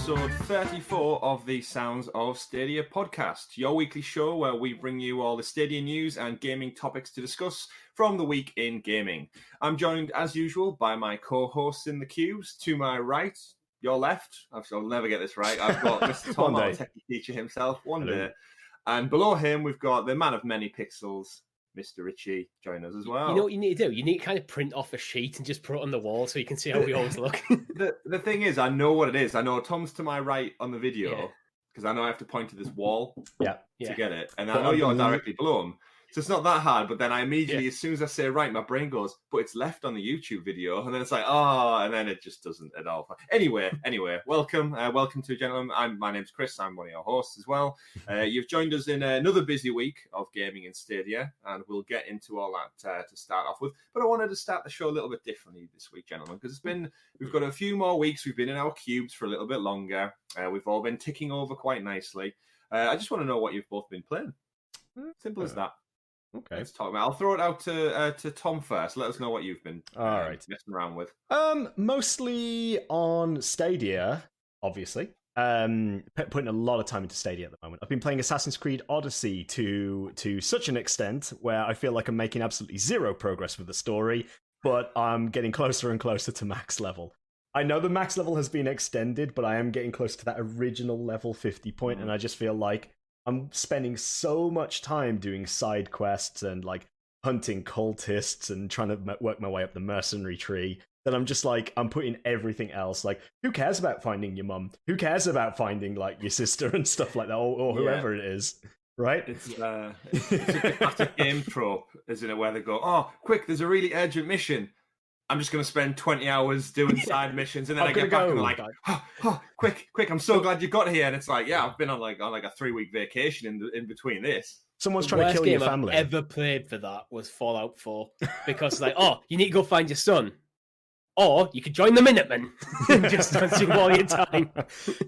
episode 34 of the Sounds of Stadia podcast, your weekly show where we bring you all the Stadia news and gaming topics to discuss from the week in gaming. I'm joined, as usual, by my co-hosts in the cubes. To my right, your left, I'll never get this right, I've got Mr. Tom, our techie teacher himself, one day. And below him, we've got the man of many pixels, Mr. Richie, join us as well. You know what you need to do? You need to kind of print off a sheet and just put it on the wall so you can see how we always look. The thing is, I know what it is. I know Tom's to my right on the video because I know I have to point to this wall to get it. And I know you're directly below him. So it's not that hard, but then I immediately, as soon as I say right, my brain goes, but it's left on the YouTube video. And then it's like, and then it just doesn't at all. Anyway, welcome to gentlemen. My name's Chris. I'm one of your hosts as well. You've joined us in another busy week of gaming in Stadia, and we'll get into all that to start off with. But I wanted to start the show a little bit differently this week, gentlemen, because we've got a few more weeks. We've been in our cubes for a little bit longer. We've all been ticking over quite nicely. I just want to know what you've both been playing. Simple as that. Okay. Let's talk about. I'll throw it out to Tom first. Let us know what you've been messing around with. Mostly on Stadia, obviously. Putting a lot of time into Stadia at the moment. I've been playing Assassin's Creed Odyssey to such an extent where I feel like I'm making absolutely zero progress with the story, but I'm getting closer and closer to max level. I know the max level has been extended, but I am getting close to that original level 50 point, and I just feel like I'm spending so much time doing side quests and like hunting cultists and trying to work my way up the mercenary tree that I'm just like, I'm putting everything else. Like, who cares about finding your mum? Who cares about finding like your sister and stuff like that, or whoever it is, right? It's a classic game trope, isn't it? Where they go, "Oh, quick! There's a really urgent mission. I'm just going to spend 20 hours doing side missions," and then I get back and I'm like, quick, I'm so glad you got here. And it's like, I've been on like a 3-week vacation in between this. Someone's trying to kill your family. The worst game I've ever played for that was Fallout 4. Because like, you need to go find your son. Or you could join the Minutemen and just consume all your time.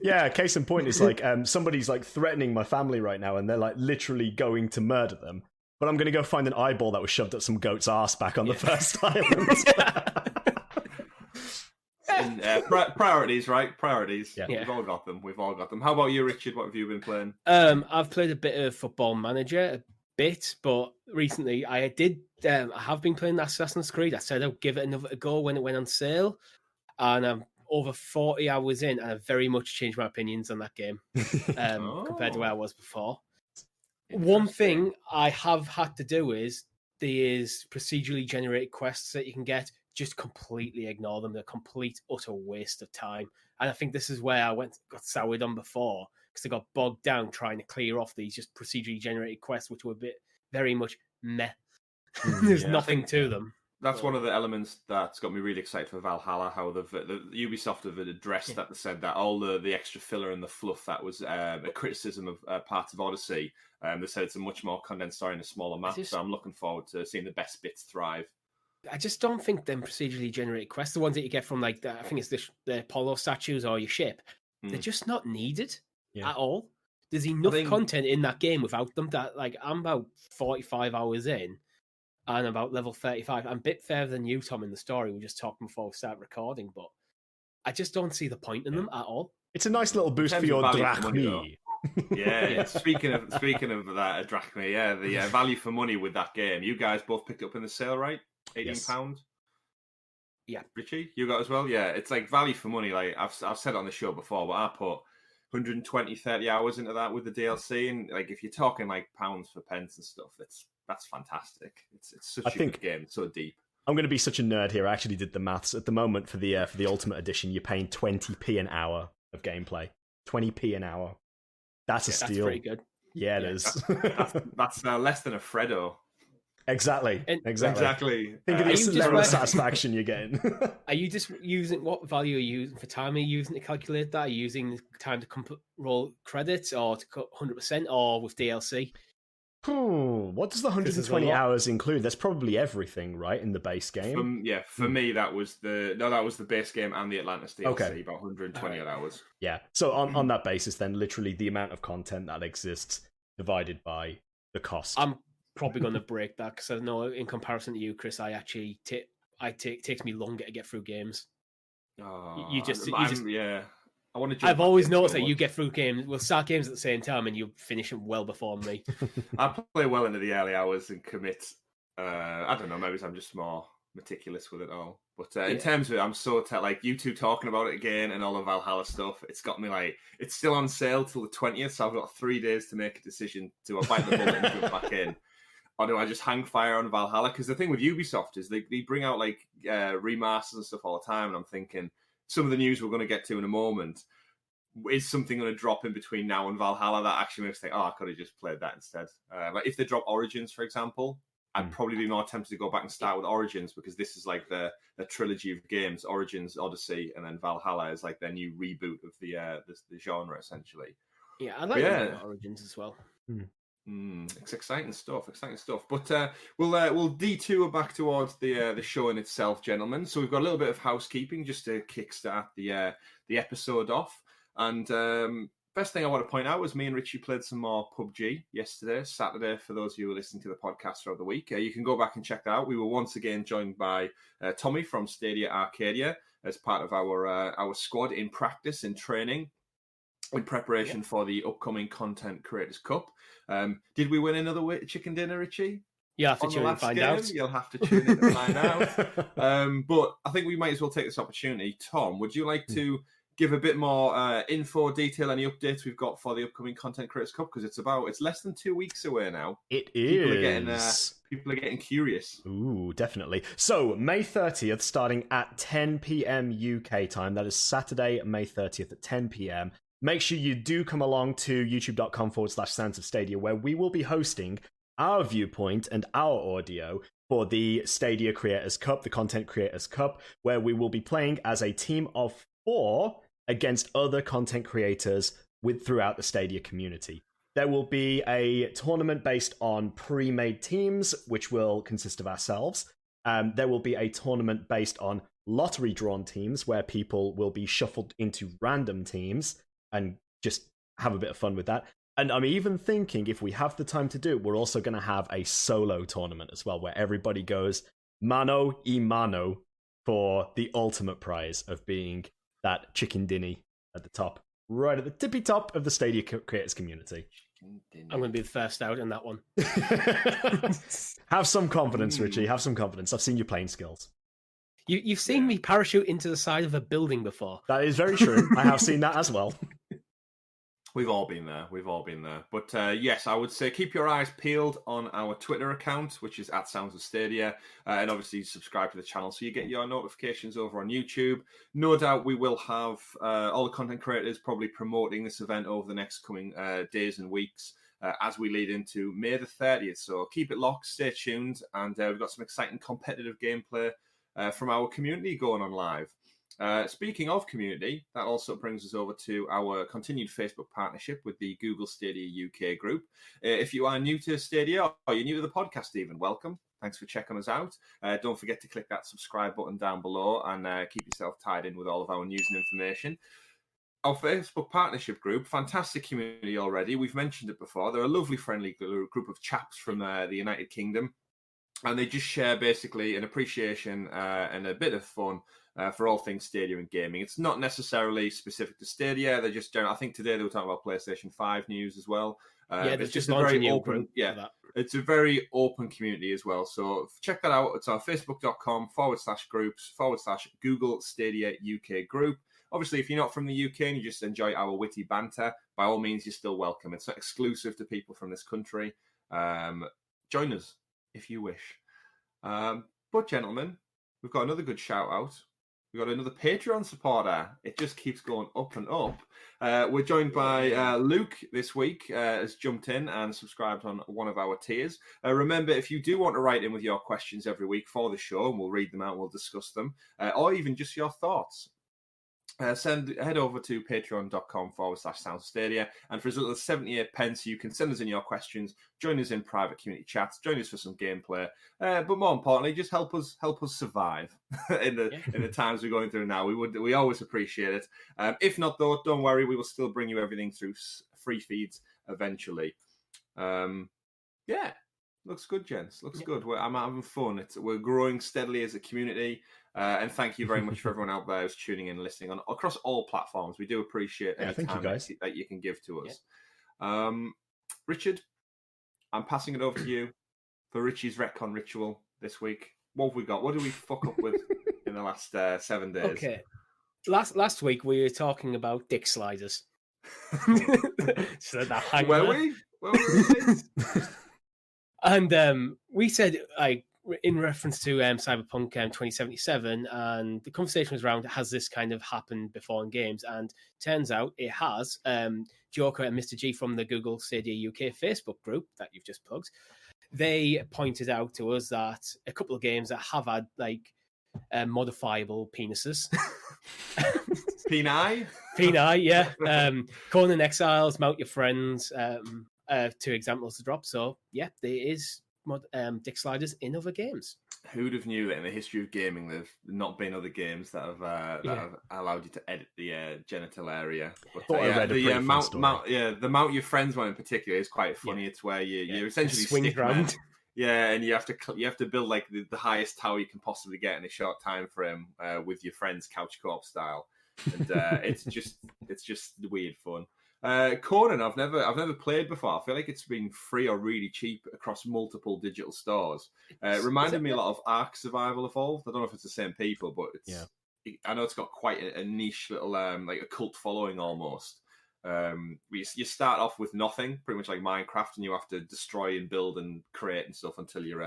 Yeah, case in point is like somebody's like threatening my family right now and they're like literally going to murder them. But I'm going to go find an eyeball that was shoved up some goat's ass back on the first island. And, priorities, right? Priorities. Yeah. We've all got them. How about you, Richard? What have you been playing? I've played a bit of Football Manager, but recently I have been playing Assassin's Creed. I said I'll give it another go when it went on sale. And I'm over 40 hours in, and I've very much changed my opinions on that game compared to where I was before. One thing I have had to do is there's procedurally generated quests that you can get. Just completely ignore them. They're a complete, utter waste of time. And I think this is where I got soured on before, because I got bogged down trying to clear off these just procedurally generated quests, which were very much meh. There's nothing to them. That's one of the elements that's got me really excited for Valhalla, how the Ubisoft have addressed that. They said that all the extra filler and the fluff that was a criticism of parts of Odyssey, they said it's a much more condensed story in a smaller map, so I'm looking forward to seeing the best bits thrive. I just don't think them procedurally generated quests, the ones that you get from like I think it's the Apollo statues or your ship, they're just not needed at all. There's enough content in that game without them that like I'm about 45 hours in and about level 35. I'm a bit further than you, Tom, in the story. We were just talking before we start recording, but I just don't see the point in them at all. It's a nice little boost for your drachmi. Speaking of that drachmi, the value for money with that game. You guys both picked up in the sale, right? £18. Yeah, Richie, you got as well. Yeah, it's like value for money. Like I've said on the show before, but I put 120, 30 hours into that with the DLC, and like if you're talking like pounds for pence and stuff, that's fantastic. It's such a good game, so deep. I'm going to be such a nerd here. I actually did the maths. At the moment, for the Ultimate Edition, you're paying 20p an hour of gameplay. 20p an hour. That's a steal. That's pretty good. Yeah, it is. That's less than a Freddo. Exactly. Think of the level of satisfaction you're getting. Are you just using, what value are you using for time? Are you using to calculate that? Are you using time to roll credits or to cut 100% or with DLC? What does the 120 hours include? That's probably everything, right, in the base game? For me, that was the base game and the Atlantis DLC, about 120 hours. Yeah, so on that basis, then literally the amount of content that exists divided by the cost. I'm probably going to break that because I know in comparison to you, Chris, I actually takes me longer to get through games. I've always noticed that you get through games. We'll start games at the same time, and you finish them well before me. I play well into the early hours and commit. I don't know. Maybe I'm just more meticulous with it all. But in terms of it, I'm so like you two talking about it again and all the Valhalla stuff. It's got me like it's still on sale till the 20th, so I've got 3 days to make a decision. Do I bite the bullet and jump back in, or do I just hang fire on Valhalla? Because the thing with Ubisoft is they bring out like remasters and stuff all the time, and I'm thinking. Some of the news we're going to get to in a moment is something going to drop in between now and Valhalla that actually makes me think, I could have just played that instead. Like if they drop Origins, for example, I'd probably be more tempted to go back and start with Origins because this is like the trilogy of games: Origins, Odyssey, and then Valhalla is like their new reboot of the genre, essentially. Yeah, I like Origins as well. It's exciting stuff. But we'll detour back towards the show in itself, gentlemen. So we've got a little bit of housekeeping just to kickstart the episode off. And best thing I want to point out was me and Richie played some more PUBG yesterday, Saturday. For those of you who are listening to the podcast throughout the week, you can go back and check that out. We were once again joined by Tommy from Stadia Arcadia as part of our squad in practice and training. In preparation for the upcoming Content Creators Cup. Did we win another chicken dinner, Richie? You'll have to tune in and find out. You'll have to tune in to find out. But I think we might as well take this opportunity. Tom, would you like to give a bit more info, detail, any updates we've got for the upcoming Content Creators Cup? Because it's less than 2 weeks away now. It is. People are getting curious. Ooh, definitely. So, May 30th, starting at 10 p.m. UK time. That is Saturday, May 30th at 10 p.m. Make sure you do come along to youtube.com/Sounds of Stadia, where we will be hosting our viewpoint and our audio for the Stadia Creators Cup, the Content Creators Cup, where we will be playing as a team of 4 against other content creators throughout the Stadia community. There will be a tournament based on pre-made teams, which will consist of ourselves. There will be a tournament based on lottery-drawn teams, where people will be shuffled into random teams and just have a bit of fun with that. And I'm even thinking, if we have the time to do it, we're also going to have a solo tournament as well, where everybody goes mano y mano for the ultimate prize of being that chicken dinny at the top, right at the tippy top of the Stadia Creators community. I'm going to be the first out in that one. Have some confidence, Richie. Have some confidence. I've seen your playing skills. You've seen me parachute into the side of a building before. That is very true. I have seen that as well. We've all been there. But yes, I would say keep your eyes peeled on our Twitter account, which is @Sounds of Stadia, and obviously subscribe to the channel so you get your notifications over on YouTube. No doubt we will have all the content creators probably promoting this event over the next coming days and weeks as we lead into May the 30th. So keep it locked, stay tuned, and we've got some exciting competitive gameplay from our community going on live. Speaking of community, that also brings us over to our continued Facebook partnership with the Google Stadia UK group. If you are new to Stadia or you're new to the podcast even, welcome. Thanks for checking us out. Don't forget to click that subscribe button down below and keep yourself tied in with all of our news and information. Our Facebook partnership group, fantastic community already. We've mentioned it before. They're a lovely, friendly group of chaps from the United Kingdom. And they just share basically an appreciation and a bit of fun for all things Stadia and gaming. It's not necessarily specific to Stadia. They're just general. I think today they were talking about PlayStation 5 news as well. It's just a very open. It's a very open community as well. So check that out. It's our facebook.com/groups/Google Stadia UK group. Obviously, if you're not from the UK and you just enjoy our witty banter, by all means, you're still welcome. It's not exclusive to people from this country. Join us if you wish. But gentlemen, we've got another good shout out. We've got another Patreon supporter. It just keeps going up and up. We're joined by Luke this week, has jumped in and subscribed on one of our tiers. Remember, if you do want to write in with your questions every week for the show, and we'll read them out and we'll discuss them, or even just your thoughts, head over to patreon.com/Sounds of Stadia, and for as little as 78 pence, you can send us in your questions, join us in private community chats, join us for some gameplay, but more importantly, just help us survive in the times we're going through now. We always appreciate it. If not, though, don't worry, we will still bring you everything through free feeds eventually. Looks good, gents. Looks good. I'm having fun. We're growing steadily as a community. And thank you very much for everyone out there who's tuning in and listening across all platforms. We do appreciate any time that you can give to us. Yeah. Richard, I'm passing it over to you for Richie's Retcon ritual this week. What have we got? What do we fuck up with in the last 7 days? Okay. Last week we were talking about dick sliders. So that hang Were we? And we said, like, in reference to Cyberpunk 2077, and the conversation was around, has this kind of happened before in games? And turns out it has. Joker and Mr. G from the Google Stadia UK Facebook group that you've just plugged, they pointed out to us that a couple of games that have had, like, modifiable penises. Peni? Peni, yeah. Conan Exiles, Mount Your Friends, 2 examples to drop. So, yeah, there is dick sliders in other games. Who'd have knew that in the history of gaming there've not been other games that have allowed you to edit the genital area? But the Mount Your Friends one in particular is quite funny. Yeah. It's where you're essentially swing around. Yeah, and you have to build like the highest tower you can possibly get in a short time frame with your friends, couch co-op style, and it's just weird fun. Conan, I've never played before. I feel like it's been free or really cheap across multiple digital stores. It reminded me a lot of Ark Survival Evolved. I don't know if it's the same people, but I know it's got quite a niche little like a cult following almost. You start off with nothing, pretty much like Minecraft, and you have to destroy and build and create and stuff until you're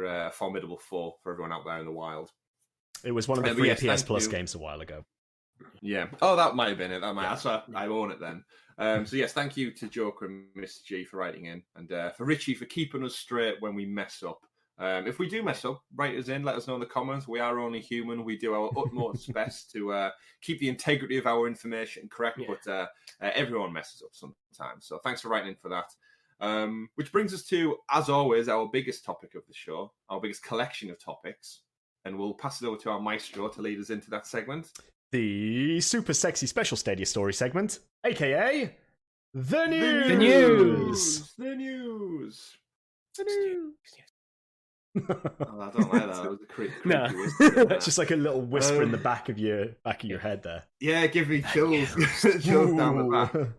a formidable foe for everyone out there in the wild. It was one of the free PS Plus games a while ago. Yeah. Oh, that might have been it. That's why I own it then. So yes, thank you to Joker and Mr. G for writing in, and for Richie for keeping us straight when we mess up. If we do mess up, write us in, let us know in the comments. We are only human. We do our utmost best to keep the integrity of our information correct, but everyone messes up sometimes. So thanks for writing in for that. Which brings us to, as always, our biggest topic of the show, our biggest collection of topics. And we'll pass it over to our maestro to lead us into that segment. The super sexy special Stadia story segment, aka The News! The News! The News! The News! I don't like that. That was a creepy whisper. It's just like a little whisper in the back of your head there. Yeah, give me chills. Chills down the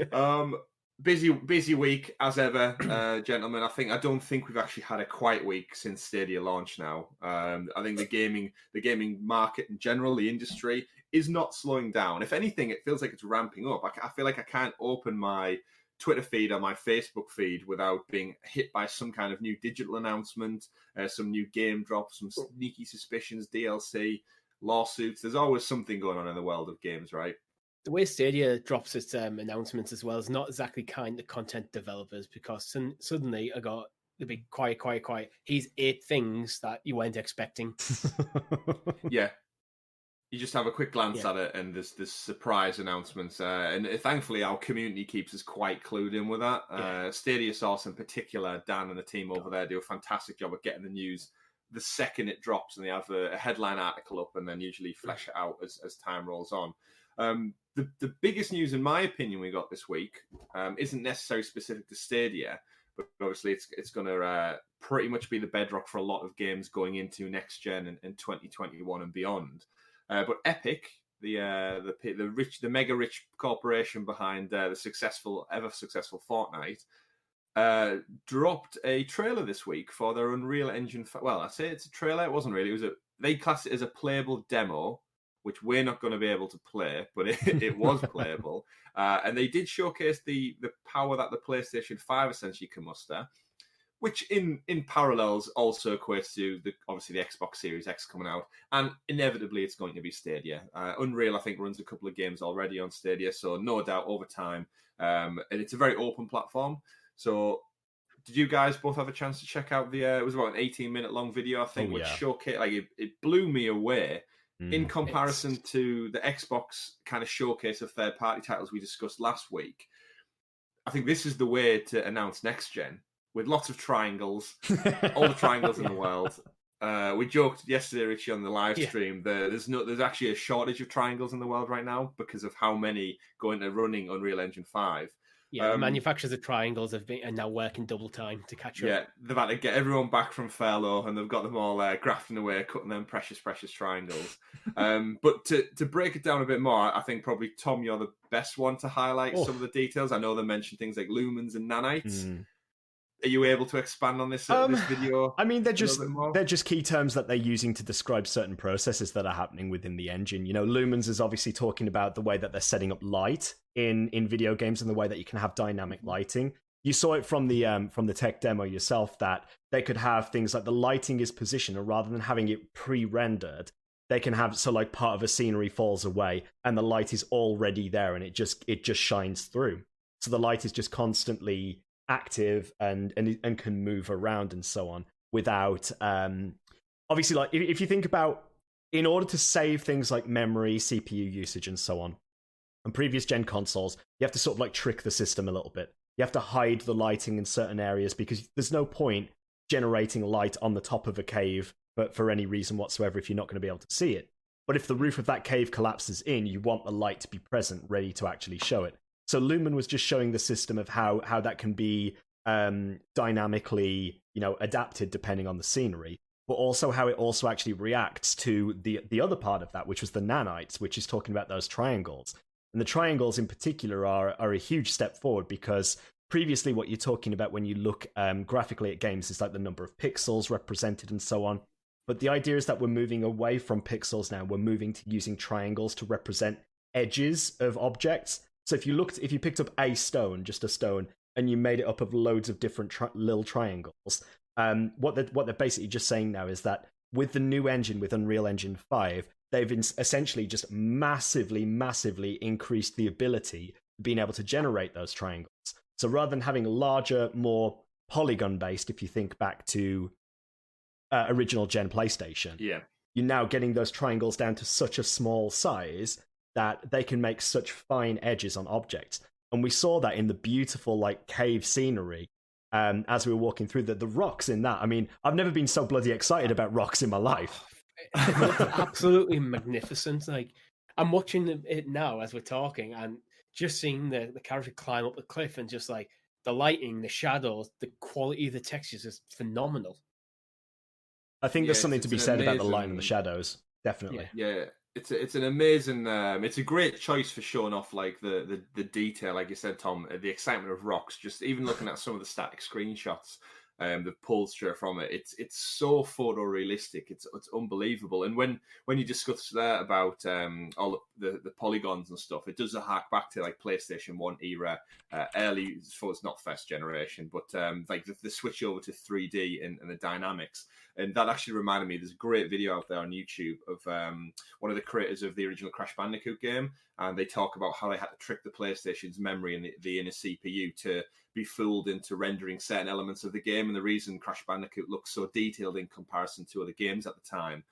back. Busy week as ever, gentlemen. I don't think we've actually had a quiet week since Stadia launch now. I think the gaming market in general, the industry, is not slowing down. If anything, it feels like it's ramping up. I feel like I can't open my Twitter feed or my Facebook feed without being hit by some kind of new digital announcement, some new game drop, some sneaky suspicions, DLC, lawsuits. There's always something going on in the world of games, right? The way Stadia drops its announcements as well is not exactly kind to content developers, because suddenly I got the big quiet. Here's 8 things that you weren't expecting. Yeah. You just have a quick glance at it, and there's surprise announcements. And thankfully, our community keeps us quite clued in with that. Stadia Source in particular, Dan and the team over there do a fantastic job of getting the news the second it drops, and they have a headline article up and then usually flesh it out as time rolls on. The biggest news, in my opinion, we got this week isn't necessarily specific to Stadia, but obviously it's going to pretty much be the bedrock for a lot of games going into next gen and 2021 and beyond. But Epic, the mega rich corporation behind the ever successful Fortnite, dropped a trailer this week for their Unreal Engine. Well, I say it's a trailer. It wasn't really. They classed it as a playable demo, which we're not going to be able to play, but it was playable. And they did showcase the power that the PlayStation 5 essentially can muster, which in parallels also equates to obviously the Xbox Series X coming out, and inevitably it's going to be Stadia. Unreal, I think, runs a couple of games already on Stadia, so no doubt over time. And it's a very open platform. So did you guys both have a chance to check out it was about an 18-minute long video, I think, which showcased, like, it blew me away in comparison to the Xbox kind of showcase of third-party titles we discussed last week. I think this is the way to announce next gen, with lots of triangles, all the triangles in the world. We joked yesterday, Richie, on the live stream. There's actually a shortage of triangles in the world right now because of how many go into running Unreal Engine 5. Yeah, manufacturers of triangles are now working double time to catch up. Yeah, they've had to get everyone back from furlough, and they've got them all grafting away, cutting them precious triangles. But to break it down a bit more, I think probably, Tom, you're the best one to highlight some of the details. I know they mentioned things like lumens and nanites. Are you able to expand on this video? I mean, they're just key terms that they're using to describe certain processes that are happening within the engine. You know, lumens is obviously talking about the way that they're setting up light in video games and the way that you can have dynamic lighting. You saw it from the tech demo yourself that they could have things like the lighting is positioned, and rather than having it pre-rendered, they can have like part of a scenery falls away and the light is already there and it just shines through. So the light is just constantly active and can move around and so on without obviously, like if you think about, in order to save things like memory, CPU usage and so on previous gen consoles, you have to sort of like trick the system a little bit. You have to hide the lighting in certain areas because there's no point generating light on the top of a cave but for any reason whatsoever if you're not going to be able to see it. But if the roof of that cave collapses in, you want the light to be present, ready to actually show it. So Lumen was just showing the system of how that can be dynamically, adapted depending on the scenery, but also how it also actually reacts to the other part of that, which was the nanites, which is talking about those triangles. And the triangles in particular are a huge step forward because previously what you're talking about when you look graphically at games is like the number of pixels represented and so on. But the idea is that we're moving away from pixels now. We're moving to using triangles to represent edges of objects. So if you picked up a stone, just a stone, and you made it up of loads of different little triangles, what they're basically just saying now is that with the new engine, with Unreal Engine 5, they've essentially just massively increased the ability of being able to generate those triangles. So rather than having larger, more polygon-based, if you think back to original gen PlayStation, you're now getting those triangles down to such a small size that they can make such fine edges on objects. And we saw that in the beautiful like cave scenery as we were walking through the rocks in that. I mean, I've never been so bloody excited about rocks in my life. It looks absolutely magnificent. Like, I'm watching it now as we're talking and just seeing the character climb up the cliff and just like the lighting, the shadows, the quality of the textures is phenomenal. I think there's something to be said about the light and the shadows. Definitely. Yeah. It's an amazing. It's a great choice for showing off like the detail, like you said, Tom, the excitement of rocks. Just even looking at some of the static screenshots, the pulled straight from it. It's so photorealistic. It's unbelievable. And when you discuss there about all the polygons and stuff, it does hark back to like PlayStation 1 era, early. So it's not first generation, but like the switch over to 3D and the dynamics. And that actually reminded me, there's a great video out there on YouTube of one of the creators of the original Crash Bandicoot game, and they talk about how they had to trick the PlayStation's memory and the inner CPU to be fooled into rendering certain elements of the game. And the reason Crash Bandicoot looks so detailed in comparison to other games at the time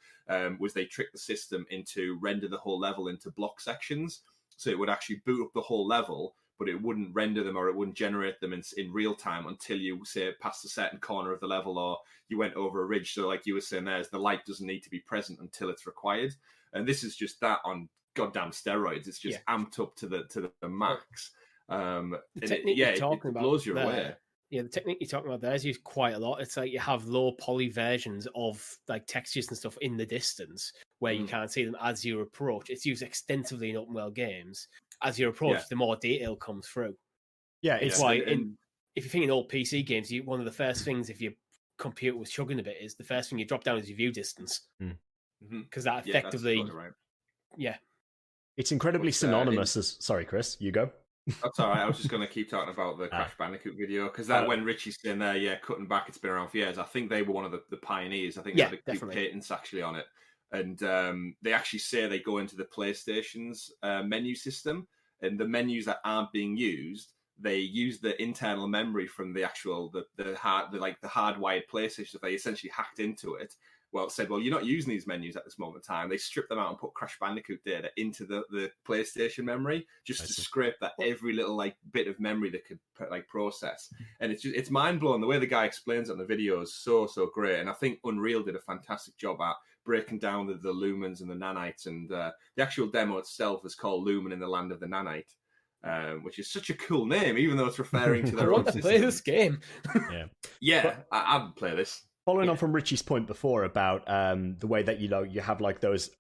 was they tricked the system into render the whole level into block sections. So it would actually boot up the whole level, but it wouldn't render them or it wouldn't generate them in real time until you, say, passed a certain corner of the level or you went over a ridge. So like you were saying there, the light doesn't need to be present until it's required. And this is just that on goddamn steroids. It's just amped up to the max. The technique you're talking about blows you away. Yeah, the technique you're talking about there is used quite a lot. It's like you have low poly versions of like textures and stuff in the distance where you can't see them as you approach. It's used extensively in open world games. As you approach, the more detail comes through. Yeah, it's why if you think in old PC games, one of the first things if your computer was chugging a bit is the first thing you drop down is your view distance because that effectively, that's totally right. It's incredibly synonymous. Sorry, Chris, you go. That's all right. I was just going to keep talking about the Crash Bandicoot video because that when Richie's saying there, cutting back, it's been around for years. I think they were one of the pioneers. I think they had a few patents actually on it. And they actually say they go into the PlayStation's menu system, and the menus that aren't being used, they use the internal memory from the actual the hardwired PlayStation. So they essentially hacked into it. Well, said, well, you're not using these menus at this moment in time. They stripped them out and put Crash Bandicoot data into the PlayStation memory just to scrape that every little like bit of memory that could like process. And it's mind blowing. The way the guy explains it in the video is so great. And I think Unreal did a fantastic job at breaking down the lumens and the nanites. And the actual demo itself is called Lumen in the Land of the Nanite. which is such a cool name, even though it's referring to their I own want to play this game. Yeah, I'd play this. Following on from Richie's point before about the way that you have like those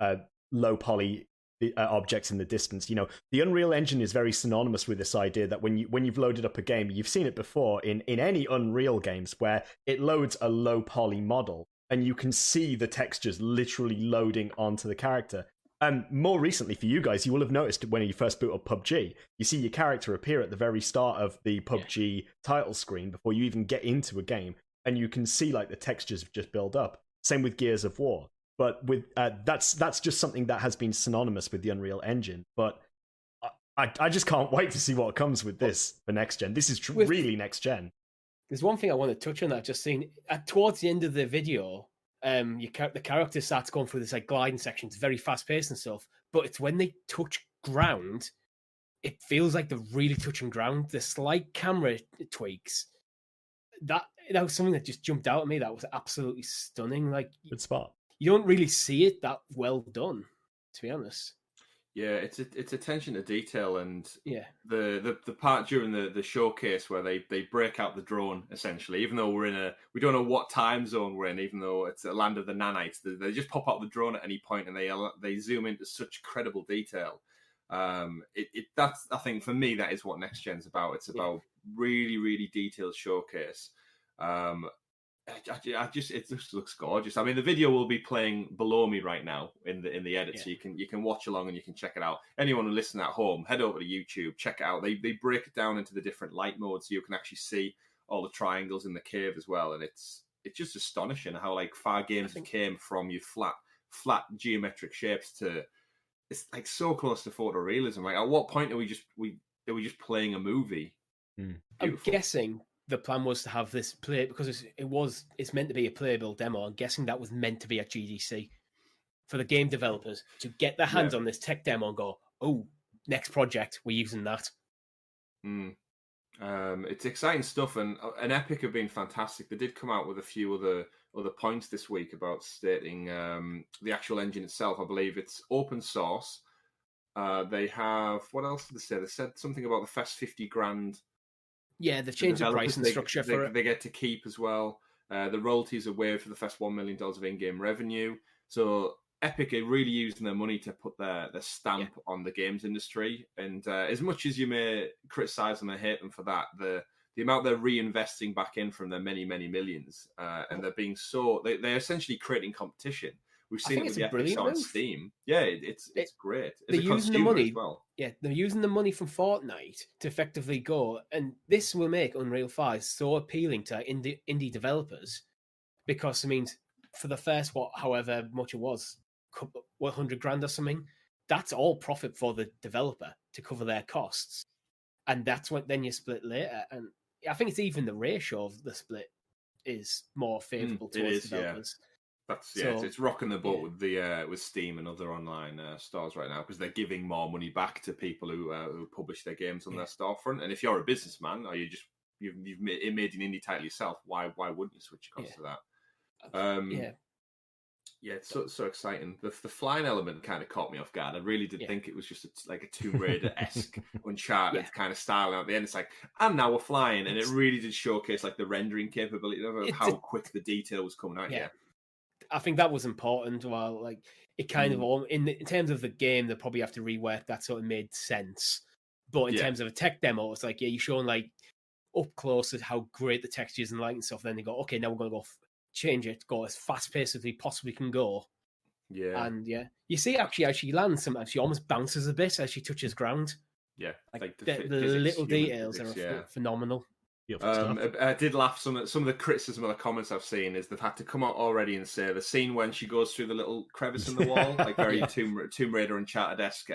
low poly objects in the distance, the Unreal Engine is very synonymous with this idea that when you've loaded up a game, you've seen it before in any Unreal games where it loads a low poly model and you can see the textures literally loading onto the character. More recently for you guys, you will have noticed when you first boot up PUBG, you see your character appear at the very start of the PUBG title screen before you even get into a game, and you can see like the textures just build up. Same with Gears of War, but with that's just something that has been synonymous with the Unreal Engine. But I just can't wait to see what comes with this for next gen. This is really next gen. There's one thing I want to touch on that I've just seen towards the end of the video. The character starts going through this like gliding section. It's very fast paced and stuff, but it's when they touch ground, it feels like they're really touching ground. The slight camera tweaks, that was something that just jumped out at me. That was absolutely stunning. Like, good spot. You don't really see it that well done, to be honest. Yeah, it's attention to detail, and the part during the showcase where they break out the drone, essentially, even though we don't know what time zone we're in, even though it's a land of the nanites, they just pop out the drone at any point and they zoom into such credible detail. That's, I think, for me, that is what next gen's about. It's about really, really detailed showcase. It just looks gorgeous. I mean, the video will be playing below me right now in the edit, so you can watch along and you can check it out. Anyone who listens at home, head over to YouTube, check it out. They break it down into the different light modes, so you can actually see all the triangles in the cave as well. And it's just astonishing how like far games came from your flat geometric shapes to it's like so close to photorealism. Like, at what point are we just playing a movie? I'm guessing the plan was to have this play because it's meant to be a playable demo. I'm guessing that was meant to be at GDC for the game developers to get their hands on this tech demo and go, oh, next project, we're using that. It's exciting stuff, and Epic have been fantastic. They did come out with a few other points this week about stating the actual engine itself. I believe it's open source. They have, what else did they say? They said something about the first 50 grand. Yeah, they've changed the pricing structure for it. They get to keep as well. The royalties are waived for the first $1 million of in-game revenue. So Epic are really using their money to put their stamp on the games industry. And as much as you may criticize them and hate them for that, the amount they're reinvesting back in from their many, many millions, and they're being they're essentially creating competition. We've seen it with the Epic on Steam. Yeah, it's great. They're using the money as well. Yeah, they're using the money from Fortnite to effectively go, and this will make Unreal 5 so appealing to indie developers because, I mean, for the first, however much it was, 100 grand or something, that's all profit for the developer to cover their costs. And that's what then you split later. And I think it's even the ratio of the split is more favourable towards developers. Yeah. It's rocking the boat with Steam and other online stores right now because they're giving more money back to people who publish their games on their storefront. And if you're a businessman or you've made an indie title yourself, why wouldn't you switch across to that? It's so exciting. The flying element kind of caught me off guard. I really did think it was just like a Tomb Raider-esque Uncharted kind of style. And at the end, it's like, and now we're flying, and it really did showcase like the rendering capability of how quick the detail was coming out here. I think that was important. Well, like it kind of all in terms of the game, they probably have to rework that so it made sense. But in terms of a tech demo, it's like you're showing like up close at how great the textures and light and stuff. Then they go, okay, now we're going to go change it, go as fast paced as we possibly can go. Yeah, and you see actually as she lands, sometimes she almost bounces a bit as she touches ground. Yeah, like the little details are phenomenal. I did laugh. Some of the criticism of the comments I've seen is they've had to come out already and say the scene when she goes through the little crevice in the wall, like very Tomb Raider Uncharted-esque.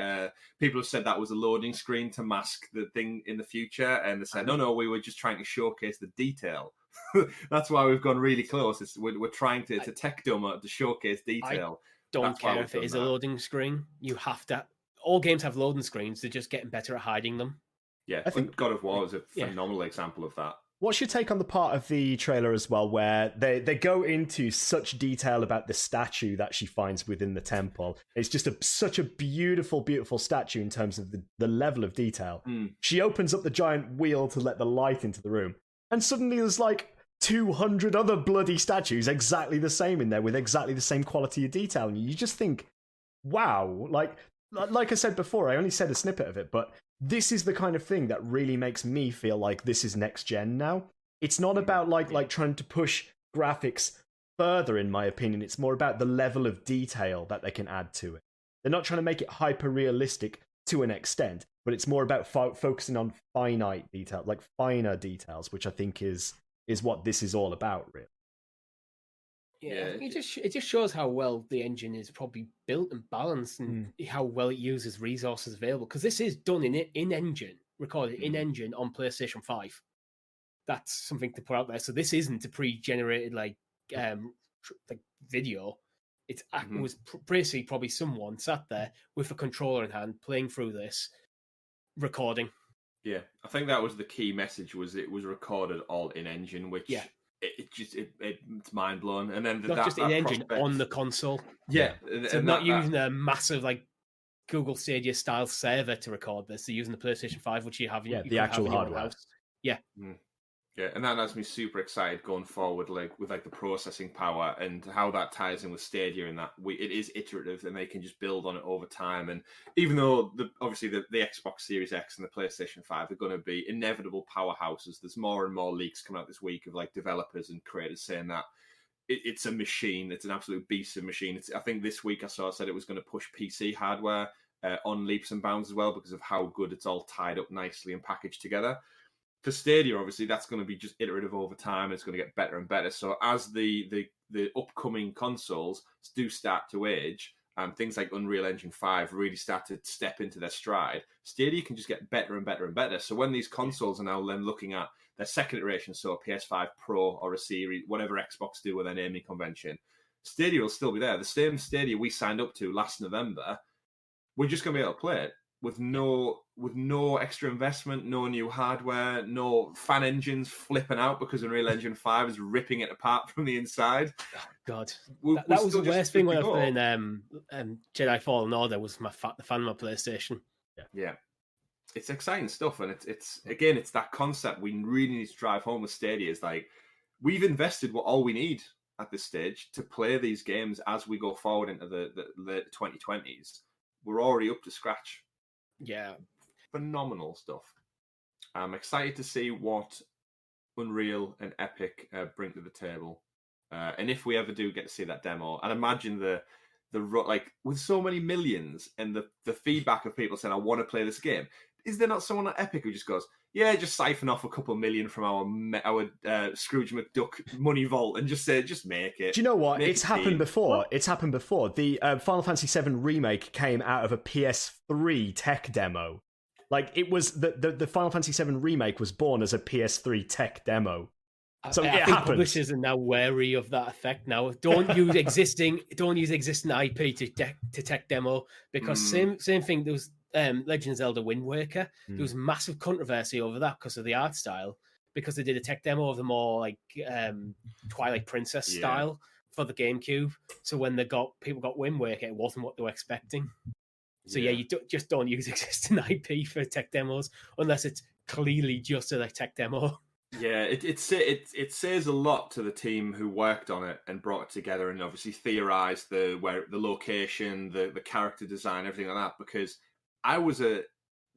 People have said that was a loading screen to mask the thing in the future, and they said, no, we were just trying to showcase the detail. That's why we've gone really close. We're trying to tech demo to showcase detail. I don't care if it is a loading screen. You have to. All games have loading screens. They're just getting better at hiding them. Yeah, I think God of War is a phenomenal example of that. What's your take on the part of the trailer as well, where they go into such detail about the statue that she finds within the temple? It's just such a beautiful, beautiful statue in terms of the level of detail. She opens up the giant wheel to let the light into the room, and suddenly there's like 200 other bloody statues exactly the same in there with exactly the same quality of detail, and you just think, wow, like I said before, I only said a snippet of it, but this is the kind of thing that really makes me feel like this is next gen now. It's not about like trying to push graphics further, in my opinion. It's more about the level of detail that they can add to it. They're not trying to make it hyper realistic to an extent, but it's more about focusing on finite detail, like finer details, which I think is what this is all about, really. Yeah, it just shows how well the engine is probably built and balanced, and how well it uses resources available. Because this is done in engine, recorded in engine on PlayStation 5. That's something to put out there. So this isn't a pre-generated like video. It was basically probably someone sat there with a controller in hand, playing through this, recording. Yeah, I think that was the key message. Was it was recorded all in engine, which it's mind blowing. And then not just in engine on the console. Yeah, so not using a massive like Google Stadia style server to record this. They're using the PlayStation 5, which you have. The actual hardware. House. Yeah. Yeah, and that has me super excited going forward, like with like the processing power and how that ties in with Stadia, and that it is iterative and they can just build on it over time. And even though obviously the Xbox Series X and the PlayStation 5 are going to be inevitable powerhouses, there's more and more leaks coming out this week of like developers and creators saying that it's a machine, it's an absolute beast of a machine. I think this week I said it was going to push PC hardware on leaps and bounds as well because of how good it's all tied up nicely and packaged together. For Stadia, obviously, that's going to be just iterative over time. And it's going to get better and better. So as the upcoming consoles do start to age, and things like Unreal Engine 5 really start to step into their stride, Stadia can just get better and better and better. So when these consoles are now then looking at their second iteration, so a PS5 Pro or a Series, whatever Xbox do with their naming convention, Stadia will still be there. The same Stadia we signed up to last November, we're just going to be able to play it with no extra investment, no new hardware, no fan engines flipping out because Unreal Engine 5 is ripping it apart from the inside. Oh, God. That was the worst thing when I was playing Jedi Fallen Order, was the fan of my PlayStation. Yeah. It's exciting stuff, and it's again, it's that concept we really need to drive home with Stadia. Is like, we've invested all we need at this stage to play these games as we go forward into the late 2020s. We're already up to scratch. Yeah. Phenomenal stuff. I'm excited to see what Unreal and Epic bring to the table. And if we ever do get to see that demo, and imagine the like with so many millions and the feedback of people saying, I want to play this game. Is there not someone at Epic who just goes, yeah, just siphon off a couple of million from our Scrooge McDuck money vault and just say, just make it. Do you know what? It's happened before. It's happened before. The Final Fantasy VII Remake came out of a PS3 tech demo. Like, it was the Final Fantasy VII Remake was born as a PS3 tech demo. So I think publishers are now wary of that effect now. Don't use existing IP to tech demo, because same thing. There was Legend of Zelda Wind Waker. There was massive controversy over that because of the art style, because they did a tech demo of the more like Twilight Princess style for the GameCube. So when people got Wind Waker, it wasn't what they were expecting. So you just don't use existing IP for tech demos unless it's clearly just a tech demo. Yeah, it says a lot to the team who worked on it and brought it together, and obviously theorized the location, the character design, everything like that. Because I was a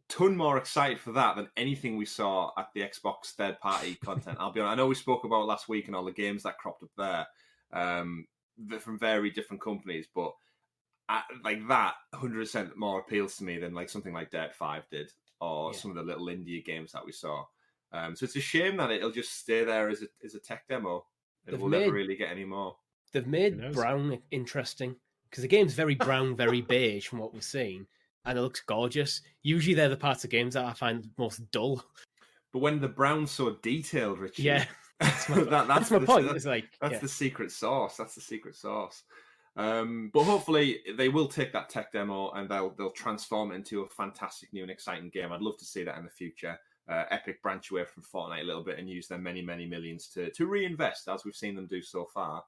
ton more excited for that than anything we saw at the Xbox third-party content. I'll be honest. I know we spoke about it last week and all the games that cropped up there from very different companies, but like that 100% more appeals to me than like something like Dirt 5 did, or some of the little indie games that we saw. So it's a shame that it'll just stay there as a tech demo. We'll never really get any more. They've made brown interesting, because the game's very brown, very beige from what we've seen, and it looks gorgeous. Usually they're the parts of games that I find most dull. But when the brown's so detailed, Richie, that's my point. That's the secret sauce. That's the secret sauce. But hopefully they will take that tech demo and they'll transform it into a fantastic new and exciting game. I'd love to see that in the future. Epic branch away from Fortnite a little bit and use their many, many millions to reinvest, as we've seen them do so far.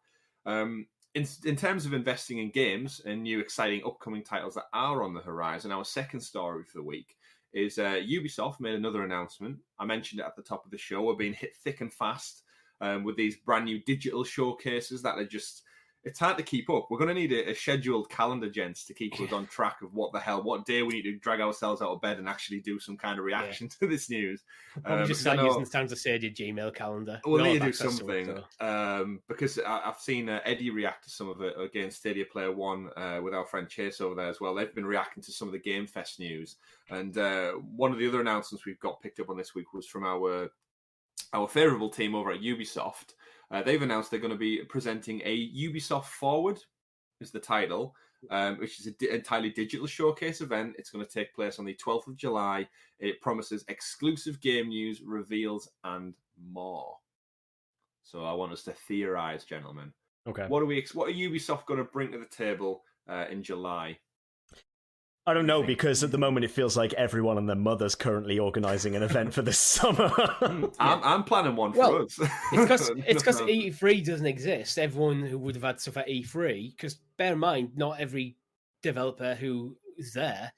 In terms of investing in games and new exciting upcoming titles that are on the horizon, our second story for the week is Ubisoft made another announcement. I mentioned it at the top of the show. We're being hit thick and fast with these brand new digital showcases that are just... It's hard to keep up. We're going to need a scheduled calendar, gents, to keep us on track of what day we need to drag ourselves out of bed and actually do some kind of reaction to this news. Probably just start using Sounds of Stadia Gmail calendar. We'll need to do something. Because I've seen Eddie react to some of it against Stadia Player One with our friend Chase over there as well. They've been reacting to some of the Game Fest news. And one of the other announcements we've got picked up on this week was from our favourable team over at Ubisoft. They've announced they're going to be presenting a Ubisoft Forward, is the title, which is an entirely digital showcase event. It's going to take place on the 12th of July. It promises exclusive game news, reveals, and more. So I want us to theorize, gentlemen. Okay. What are Ubisoft going to bring to the table in July? I don't know, because at the moment it feels like everyone and their mother's currently organising an event for this summer. I'm planning one for us. It's because E3 doesn't exist. Everyone who would have had stuff at E3, because bear in mind, not every developer who is there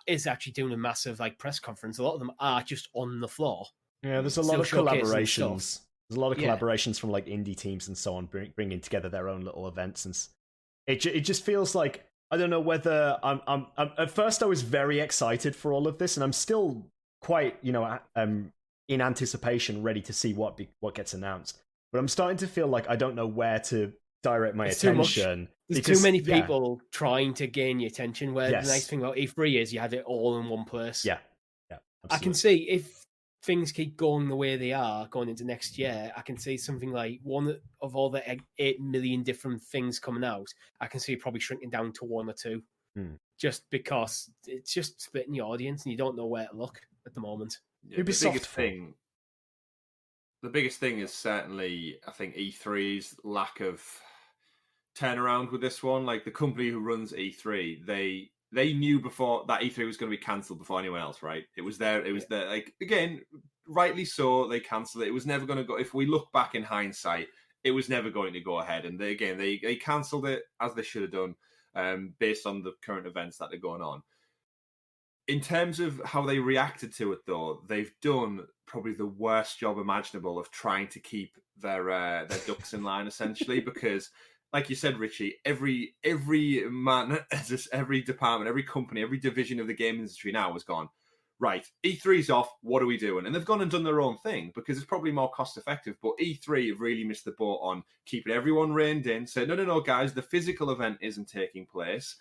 is actually doing a massive press conference. A lot of them are just on the floor. Yeah, there's a lot of collaborations. There's a lot of collaborations from indie teams and so on, bringing together their own little events, and it just feels like, I don't know whether I'm at first I was very excited for all of this, and I'm still quite, in anticipation, ready to see what gets announced. But I'm starting to feel like I don't know where to direct my attention. There's too many people trying to gain your attention, where the nice thing about E3 is you had it all in one place. Yeah. Absolutely. I can see if things keep going the way they are going into next year, I can see something like one of all the 8 million different things coming out, I can see it probably shrinking down to one or two, just because it's just splitting the audience and you don't know where to look at the moment. Yeah, the biggest thing is certainly, I think, E3's lack of turnaround with this one. Like, the company who runs E3, they knew before that E3 was going to be cancelled before anyone else, right? It was there. Again, rightly so, they cancelled it. It was never going to go. If we look back in hindsight, it was never going to go ahead. And they cancelled it, as they should have done, based on the current events that are going on. In terms of how they reacted to it, though, they've done probably the worst job imaginable of trying to keep their ducks in line, essentially, because, like you said, Richie, every man, every department, every company, every division of the game industry now has gone, right, E3's off, what are we doing? And they've gone and done their own thing because it's probably more cost effective. But E3 have really missed the boat on keeping everyone reined in. Said, no, guys, the physical event isn't taking place.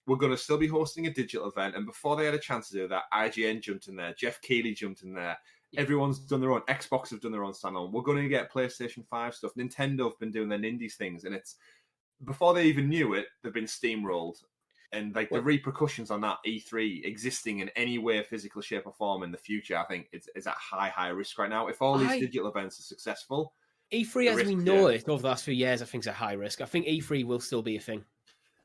We're going to still be hosting a digital event. And before they had a chance to do that, IGN jumped in there, Jeff Keighley jumped in there. Everyone's done their own. Xbox have done their own standalone. We're going to get PlayStation 5 stuff. Nintendo have been doing their indies things, and it's before they even knew it, they've been steamrolled. And the repercussions on that E3 existing in any way, physical shape or form in the future, I think is at high risk right now. If all these digital events are successful, E3 as we know it over the last few years, I think is at high risk. I think E3 will still be a thing.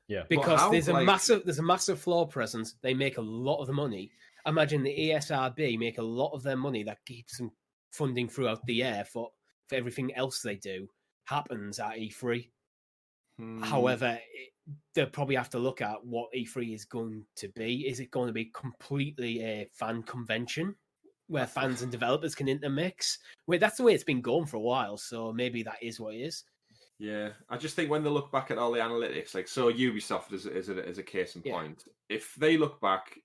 Yeah, because there's a massive floor presence. They make a lot of the money. Imagine the ESRB make a lot of their money that keeps them funding throughout the year for everything else they do happens at E3. However, they'll probably have to look at what E3 is going to be. Is it going to be completely a fan convention where fans and developers can intermix? Well, that's the way it's been going for a while, so maybe that is what it is. Yeah, I just think when they look back at all the analytics, so Ubisoft is a case in point. If they look back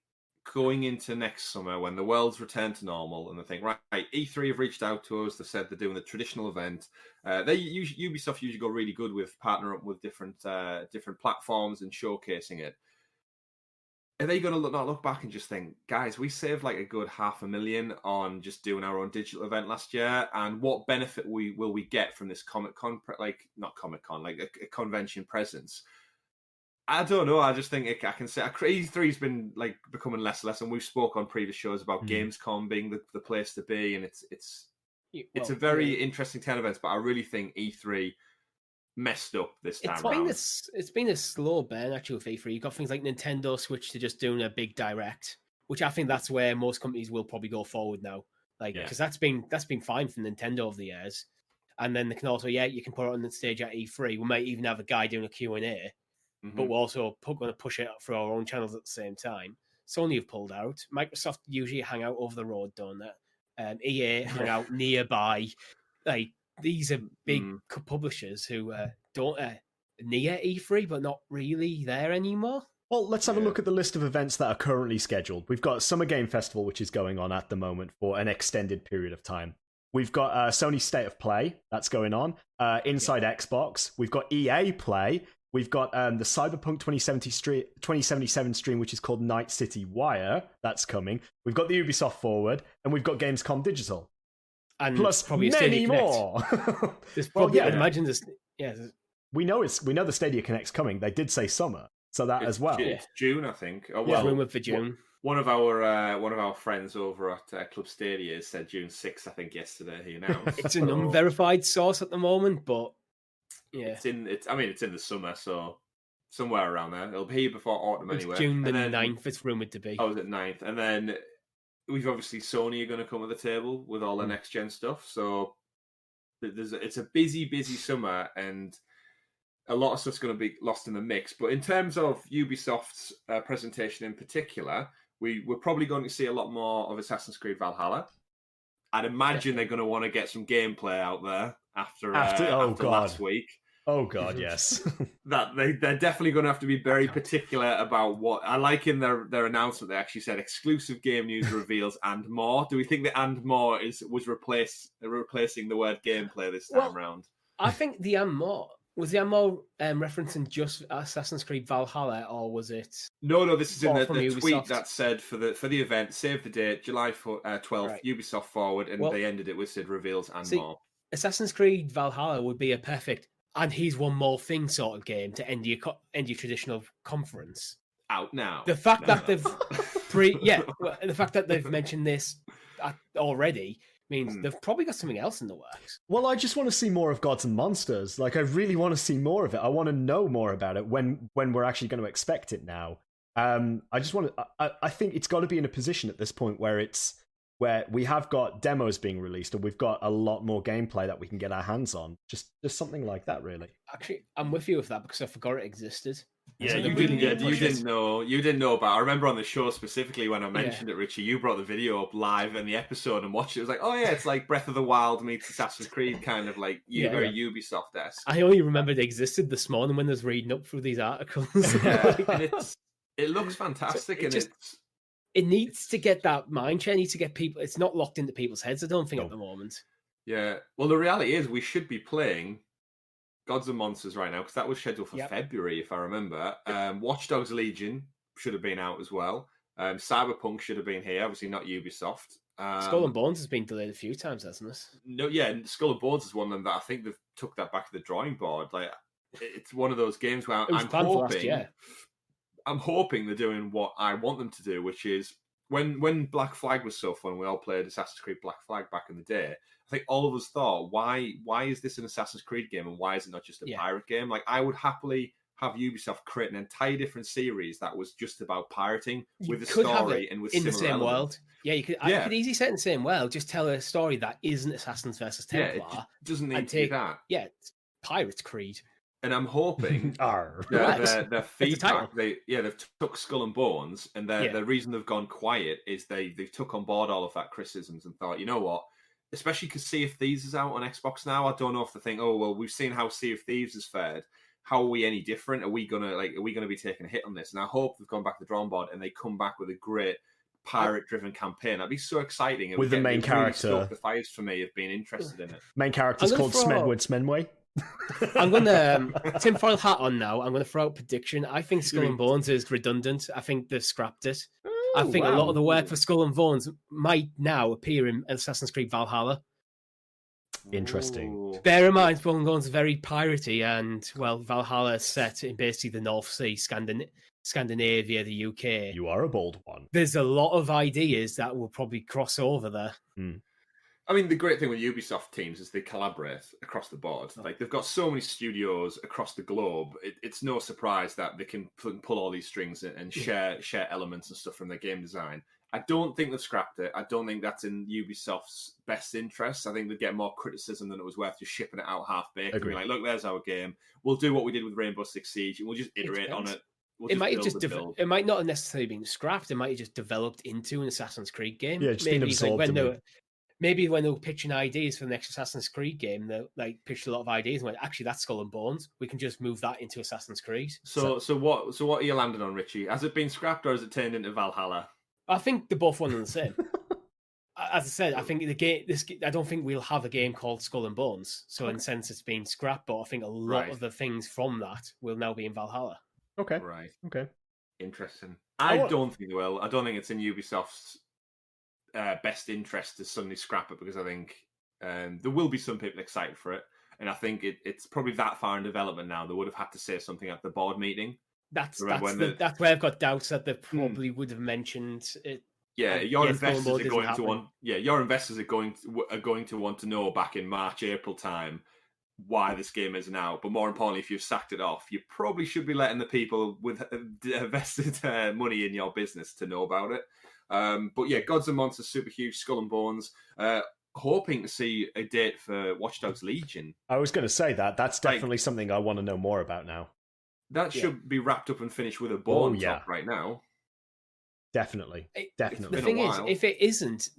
going into next summer when the world's returned to normal and they think, right, E3 have reached out to us, they said they're doing the traditional event. Ubisoft usually go really good with partnering up with different platforms and showcasing it. Are they going to not look back and just think, guys, we saved a good $500,000 on just doing our own digital event last year, and what benefit will we get from this Comic-Con, a convention presence? I don't know. I just think I can say E3's been becoming less, and we've spoke on previous shows about Gamescom being the place to be, and it's a very interesting 10 events, but I really think E3 messed up this time around. It's been a slow burn actually with E3. You've got things like Nintendo switch to just doing a big direct, which I think that's where most companies will probably go forward now. because that's been fine for Nintendo over the years. And then they can also, you can put it on the stage at E3. We might even have a guy doing a Q&A, but we're also going to push it through our own channels at the same time. Sony have pulled out. Microsoft usually hang out over the road, don't they? EA hang out nearby. Like, these are big publishers who don't near E3, but not really there anymore. Well, let's have a look at the list of events that are currently scheduled. We've got Summer Game Festival, which is going on at the moment for an extended period of time. We've got Sony State of Play, that's going on. Inside Xbox. We've got EA Play. We've got the Cyberpunk 2077 stream, which is called Night City Wire. That's coming. We've got the Ubisoft Forward. And we've got Gamescom Digital. And plus probably many more. There's probably, I'd imagine this. Yeah, we know the Stadia Connect's coming. They did say summer, so that as well. It's June, I think. Oh, well, rumored for June. One of our friends over at Club Stadia said June 6th. I think yesterday he announced. It's an unverified source at the moment, but it's in the summer, so somewhere around there. It'll be before autumn anyway. It's June the 9th. It's rumored to be. Oh, is it 9th? And then we've obviously Sony are going to come to the table with all the next gen stuff. So it's a busy summer, and a lot of stuff's going to be lost in the mix. But in terms of Ubisoft's presentation in particular, we're probably going to see a lot more of Assassin's Creed Valhalla. I'd imagine they're going to want to get some gameplay out there after last week. Oh God, yes. That they're definitely going to have to be very particular about what. I like in their announcement they actually said exclusive game news reveals and more. Do we think the and more was replacing the word gameplay this time round? I think the and more. Was the and more referencing just Assassin's Creed Valhalla, or was it? No. This is in the tweet that said for the event, save the date, July 12th, right. Ubisoft Forward, and they ended it with said reveals and more. Assassin's Creed Valhalla would be a perfect, and here's one more thing sort of game to end your traditional conference. Out now. The fact that they've the fact that they've mentioned this already means they've probably got something else in the works. Well, I just want to see more of Gods and Monsters. Like, I really want to see more of it. I want to know more about it when we're actually going to expect it now. I just want to. I think it's got to be in a position at this point where we have got demos being released and we've got a lot more gameplay that we can get our hands on. Just something like that, really. Actually, I'm with you with that because I forgot it existed. Yeah, so you didn't know about it. I remember on the show specifically when I mentioned it, Richie, you brought the video up live in the episode and watched it. It was like, oh yeah, it's like Breath of the Wild meets Assassin's Creed, kind of like very Ubisoft-esque. I only remembered it existed this morning when I was reading up through these articles. And it looks fantastic, it needs to get that mind share. It needs to get people. It's not locked into people's heads, I don't think, at the moment. Yeah. Well, the reality is we should be playing Gods and Monsters right now because that was scheduled for February, if I remember. Watch Dogs Legion should have been out as well. Cyberpunk should have been here. Obviously, not Ubisoft. Skull and Bones has been delayed a few times, hasn't it? No, yeah. Skull and Bones is one of them that I think they've took that back to the drawing board. Like, it's one of those games where I'm hoping they're doing what I want them to do, which is when Black Flag was so fun, we all played Assassin's Creed Black Flag back in the day. I think all of us thought, why is this an Assassin's Creed game and why is it not just a pirate game? Like, I would happily have Ubisoft create an entire different series that was just about pirating with a story and with in the similar same elements. World. Yeah, you could. I could easily set in the same world. Just tell a story that isn't Assassins versus Templar. Yeah, it doesn't need to be that. Yeah, it's Pirates Creed. And I'm hoping their feedback. They've took Skull and Bones, and the reason they've gone quiet is they've took on board all of that criticisms and thought, you know what? Especially because Sea of Thieves is out on Xbox now. I don't know if they think, oh well, we've seen how Sea of Thieves has fared. How are we any different? Are we gonna be taking a hit on this? And I hope they've gone back to the drawing board and they come back with a great pirate-driven campaign. That'd be so exciting. With the main character, the fires for me have been interested in it. Main character's called Smedwood Smedway. I'm going to tinfoil hat on now. I'm going to throw out a prediction. I think Skull and Bones is redundant. I think they've scrapped it. I think a lot of the work for Skull and Bones might now appear in Assassin's Creed Valhalla. Interesting. Ooh. Bear in mind, Skull and Bones is very piratey, and Valhalla is set in basically the North Sea, Scandinavia, the UK. You are a bold one. There's a lot of ideas that will probably cross over there. I mean, the great thing with Ubisoft teams is they collaborate across the board. Like, they've got so many studios across the globe. It's no surprise that they can pull all these strings and share elements and stuff from their game design. I don't think they've scrapped it. I don't think that's in Ubisoft's best interest. I think they'd get more criticism than it was worth just shipping it out half-baked. And be like, look, there's our game. We'll do what we did with Rainbow Six Siege, and we'll just iterate on it. It might not have necessarily been scrapped. It might have just developed into an Assassin's Creed game. Yeah, just been absorbed. Maybe when they were pitching ideas for the next Assassin's Creed game, they pitched a lot of ideas and went, actually, that's Skull and Bones. We can just move that into Assassin's Creed. So what are you landing on, Richie? Has it been scrapped or has it turned into Valhalla? I think they're both one and the same. As I said, I think I don't think we'll have a game called Skull and Bones. So in a sense, it's been scrapped, but I think a lot of the things from that will now be in Valhalla. Okay. Right. Okay. Interesting. I don't think they will. I don't think it's in Ubisoft's best interest to suddenly scrap it, because I think there will be some people excited for it. And I think it's probably that far in development now. They would have had to say something at the board meeting. That's where I've got doubts that they probably would have mentioned it. Yeah, your investors are going to want. Yeah, your investors are going to want to know back in March, April time why this game isn't out. But more importantly, if you've sacked it off, you probably should be letting the people with invested money in your business to know about it. But yeah, Gods and Monsters, super huge, Skull and Bones. Hoping to see a date for Watch Dogs Legion. I was going to say that's definitely something I want to know more about now. That should be wrapped up and finished with a bow on top right now. Definitely. The thing is, if it isn't,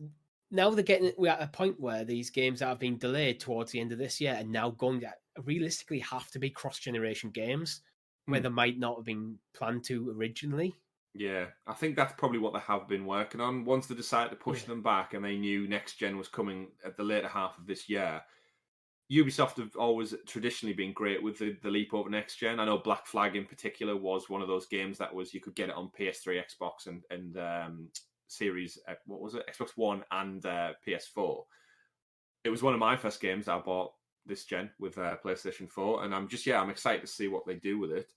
now we're at a point where these games that have been delayed towards the end of this year are now going to realistically have to be cross-generation games where they might not have been planned to originally. Yeah, I think that's probably what they have been working on. Once they decided to push them back and they knew next gen was coming at the later half of this year, Ubisoft have always traditionally been great with the leap over next gen. I know Black Flag in particular was one of those games that was, you could get it on PS3, Xbox, and Series, what was it? Xbox One and PS4. It was one of my first games I bought this gen with PlayStation 4, and I'm excited to see what they do with it.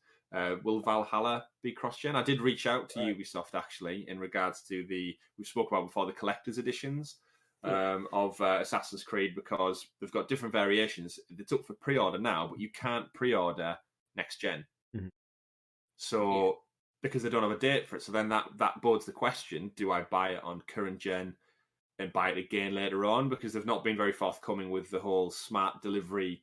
Will Valhalla be cross-gen? I did reach out to Ubisoft actually in regards to we spoke about before, the collector's editions of Assassin's Creed, because they've got different variations. It's up for pre-order now, but you can't pre-order next gen. Mm-hmm. So because they don't have a date for it, so then that bodes the question: do I buy it on current gen and buy it again later on? Because they've not been very forthcoming with the whole smart delivery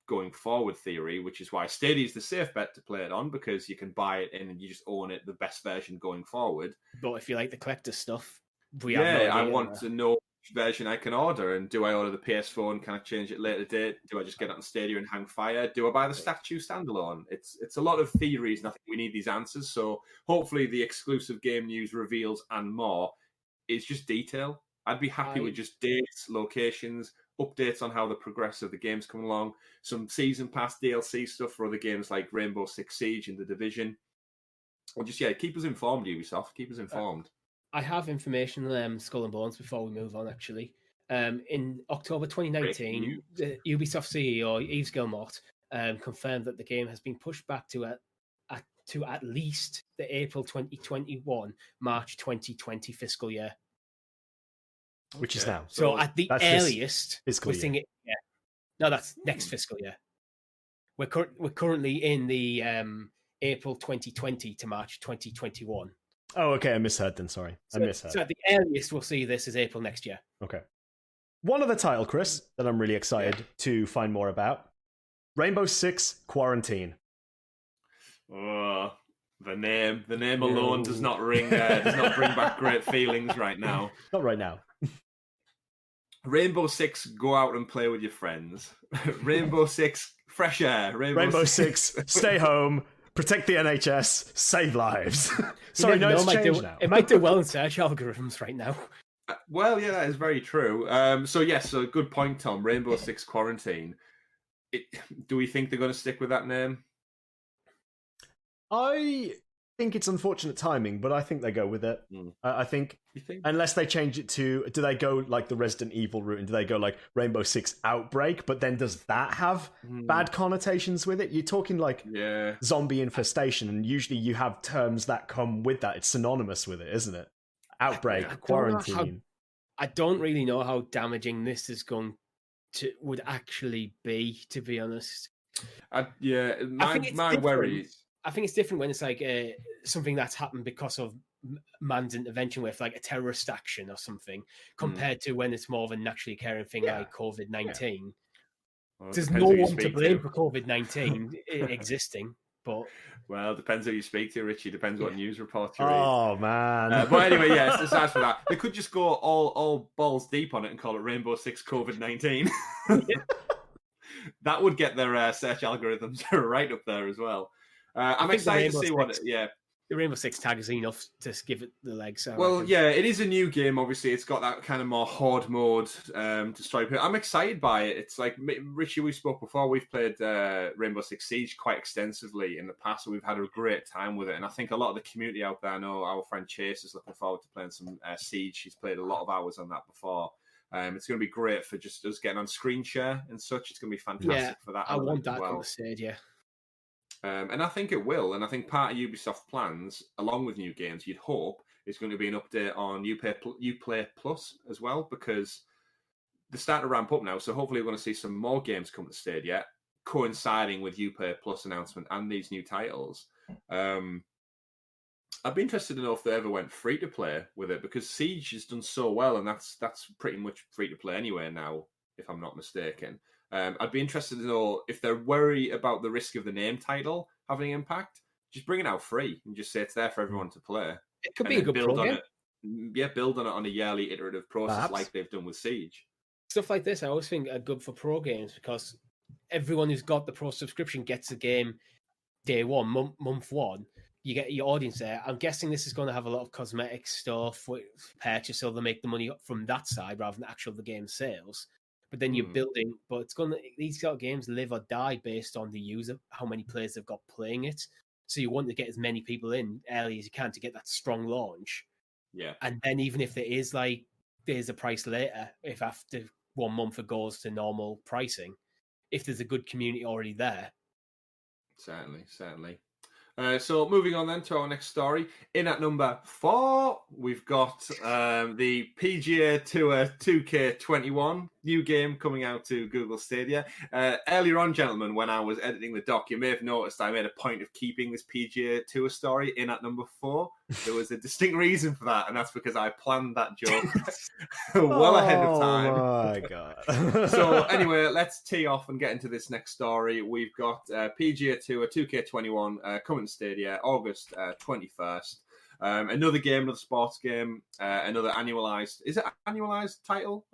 going forward theory, which is why Stadia is the safe bet to play it on, because you can buy it in and you just own it, the best version going forward. But if you like the collector stuff, I want to know which version I can order, and do I order the PS4 and kind of change it later date? Do I just get it on Stadia and hang fire? Do I buy the statue standalone? It's a lot of theories, and I think we need these answers. So hopefully the exclusive game news reveals and more is just detail. I'd be happy with just dates, locations, updates on how the progress of the game's coming along, some season pass DLC stuff for other games like Rainbow Six Siege and The Division. Or just, keep us informed, Ubisoft. Keep us informed. I have information on Skull and Bones before we move on, actually. In October 2019, the Ubisoft CEO, Yves Guillemot, confirmed that the game has been pushed back to at least the April 2021, March 2020 fiscal year. Which is now. So at the earliest, fiscal year. No, that's next fiscal year. We're currently in the April 2020 to March 2021. Oh, okay. I misheard then. Sorry. I misheard. So at the earliest, we'll see this is April next year. Okay. One other title, Chris, that I'm really excited to find more about: Rainbow Six Quarantine. Oh, the name alone does not bring back great feelings right now. Not right now. Rainbow Six, go out and play with your friends. Rainbow Six, fresh air. Rainbow Six, stay home, protect the NHS, save lives. Sorry, no, it's changed now. It might do well in search algorithms right now. Well, yeah, that is very true. So good point, Tom. Rainbow Six Quarantine. Do we think they're going to stick with that name? I think it's unfortunate timing, but I think they go with it. I think, unless they change it to, do they go like the Resident Evil route, and do they go like Rainbow Six Outbreak? But then does that have bad connotations with it? You're talking like zombie infestation, and usually you have terms that come with that. It's synonymous with it, isn't it? Outbreak, quarantine. I don't really know how damaging this would actually be, to be honest. My worry. I think it's different when it's like something that's happened because of man's intervention with, like a terrorist action or something, compared to when it's more of a naturally occurring thing like COVID-19. Well, there's no one to blame for COVID-19 existing, but... Well, it depends who you speak to, Richie. Depends what news report you read. Oh, man. But anyway, yes, aside from that, they could just go all balls deep on it and call it Rainbow Six COVID-19. That would get their search algorithms right up there as well. I'm excited to see the Rainbow Six tag is enough to give it the legs. Well, yeah, it is a new game. Obviously, it's got that kind of more horde mode to strike. I'm excited by it. It's like, Richie, we spoke before. We've played Rainbow Six Siege quite extensively in the past, and we've had a great time with it. And I think a lot of the community out there, I know our friend Chase is looking forward to playing some Siege. He's played a lot of hours on that before. It's going to be great for just us getting on screen share and such. It's going to be fantastic for that. I want that on the Stadia. And I think it will. And I think part of Ubisoft plans, along with new games, you'd hope, is going to be an update on Uplay Plus as well, because they're starting to ramp up now. So hopefully we're going to see some more games come to Stadia, coinciding with Uplay Plus announcement and these new titles. I'd be interested to know if they ever went free to play with it, because Siege has done so well, and that's pretty much free to play anyway now, if I'm not mistaken. I'd be interested to know if they're worried about the risk of the name title having an impact. Just bring it out free and just say it's there for everyone to play. It could be a good build on it. Yeah, build on it on a yearly iterative process like they've done with Siege. Stuff like this, I always think are good for pro games, because everyone who's got the pro subscription gets the game day one, month one. You get your audience there. I'm guessing this is going to have a lot of cosmetic stuff with purchase, so they make the money from that side rather than the game sales. But then you're building, but these sort of games live or die based on the user, how many players they've got playing it. So you want to get as many people in early as you can to get that strong launch. Yeah. And then even if there's a price later, if after 1 month it goes to normal pricing, if there's a good community already there. Certainly. So moving on then to our next story. In at number 4, we've got the PGA Tour 2K21, new game coming out to Google Stadia. Earlier on, gentlemen, when I was editing the doc, you may have noticed I made a point of keeping this PGA Tour story in at number 4. There was a distinct reason for that, and that's because I planned that joke well ahead of time. Oh my God. So anyway, let's tee off and get into this next story. We've got PGA Tour 2K21 coming to Stadia August 21st. Another game, another sports game, another annualized. Is it annualized title?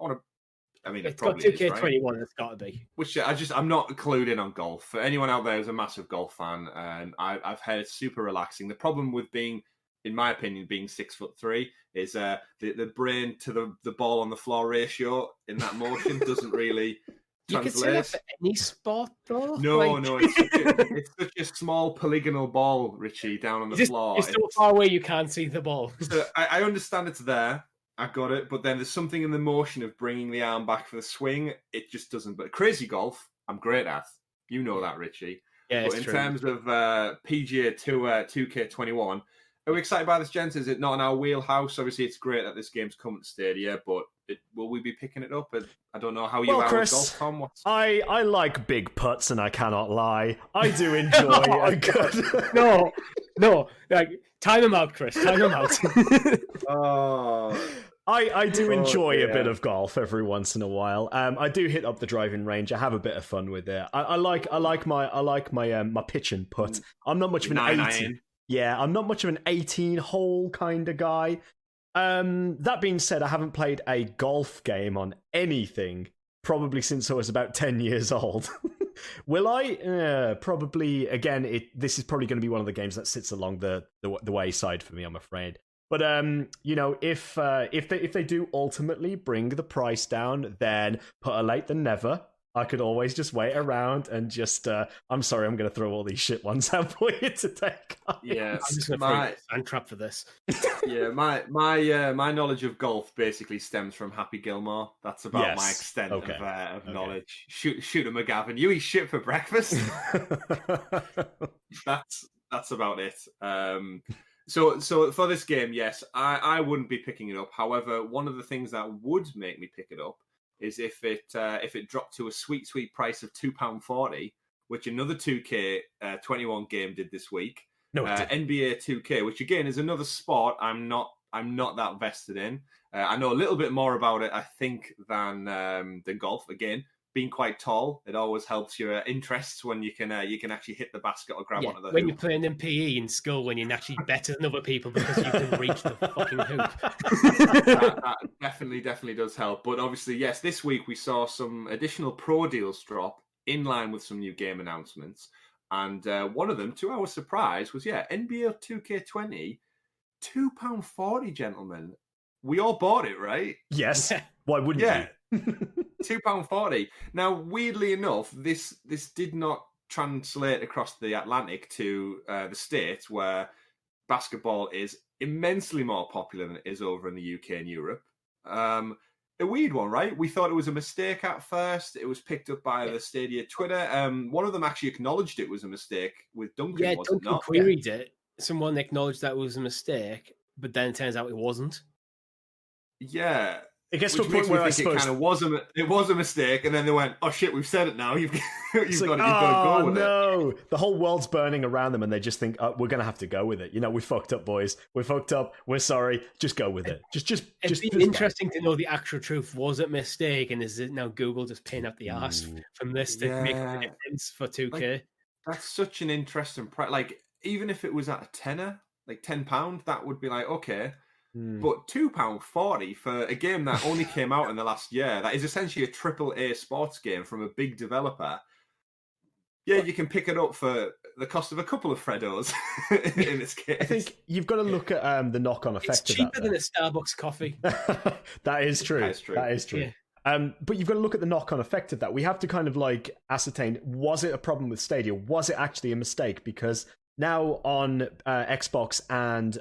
It's got 2K21. Right? It's got to be. Which I'm not clued in on golf. For anyone out there who's a massive golf fan, I've heard it's super relaxing. The problem with being, in my opinion, being 6'3" is the brain to the ball on the floor ratio in that motion doesn't really translate. You could say that for any sport, though. No, it's such a small polygonal ball, Richie, down on the floor. It's so far away you can't see the ball. So I understand it's there. I got it, but then there's something in the motion of bringing the arm back for the swing. It just doesn't. But crazy golf, I'm great at. You know that, Richie. Yeah, but in terms of PGA Tour 2K21, are we excited by this, gents? Is it not in our wheelhouse? Obviously, it's great that this game's coming to Stadia, but will we be picking it up? I don't know how you are with golf, Tom. I like big putts, and I cannot lie. I do enjoy a good... No. Time him out, Chris. Time him out. I do enjoy a bit of golf every once in a while. I do hit up the driving range. I have a bit of fun with it. I like my pitch and putt. I'm not much of an 18. Yeah, I'm not much of an 18-hole kind of guy. That being said, I haven't played a golf game on anything probably since I was about 10 years old. Will I? Probably. Again, this is probably going to be one of the games that sits along the wayside for me, I'm afraid. But if they do ultimately bring the price down, then better late than never. I could always just wait around and just. I'm sorry, I'm going to throw all these shit ones out for you today. Yeah, I'm just going to throw trap for this. Yeah, my knowledge of golf basically stems from Happy Gilmore. That's about my extent of knowledge. Shooter McGavin, you eat shit for breakfast. That's about it. So for this game, yes, I wouldn't be picking it up. However, one of the things that would make me pick it up is if it dropped to a sweet price of £2.40, which another 2K21 game did this week. No, NBA 2K, which again is another sport I'm not that vested in. I know a little bit more about it, I think, than golf. Again, being quite tall, it always helps your interests when you can actually hit the basket or grab onto the hoop. When you're playing in PE in school, when you're actually better than other people because you can reach the fucking hoop. that definitely does help. But obviously, yes, this week we saw some additional pro deals drop in line with some new game announcements. And one of them, to our surprise, was, NBA 2K20, £2.40, gentlemen. We all bought it, right? Yes. Why wouldn't you? £2.40. Now, weirdly enough, this did not translate across the Atlantic to the States, where basketball is immensely more popular than it is over in the UK and Europe. A weird one, right? We thought it was a mistake at first. It was picked up by the Stadia Twitter. One of them actually acknowledged it was a mistake with Duncan, was Duncan it not? queried it. Someone acknowledged that it was a mistake, but then it turns out it wasn't. Yeah. It gets to a point where I suppose it kind of was a mistake, and then they went, "Oh shit, we've said it now. You've got to go with it." The whole world's burning around them, and they just think, "Oh, we're going to have to go with it." We fucked up, boys. We fucked up. We're sorry. Just go with it. It'd be interesting to know the actual truth. Was it a mistake, and is it now Google just paying up the arse from this to make a difference for 2K? Like, that's such an interesting price. Like, even if it was at a tenner, like £10, that would be like okay. But £2.40 for a game that only came out in the last year, that is essentially a AAA sports game from a big developer. Yeah, you can pick it up for the cost of a couple of Freddos in this case. I think you've got to look at the knock-on effect of that. It's cheaper than a Starbucks coffee. That is true. That is true. Yeah. But you've got to look at the knock-on effect of that. We have to kind of like ascertain, was it a problem with Stadia? Was it actually a mistake? Because now on Xbox and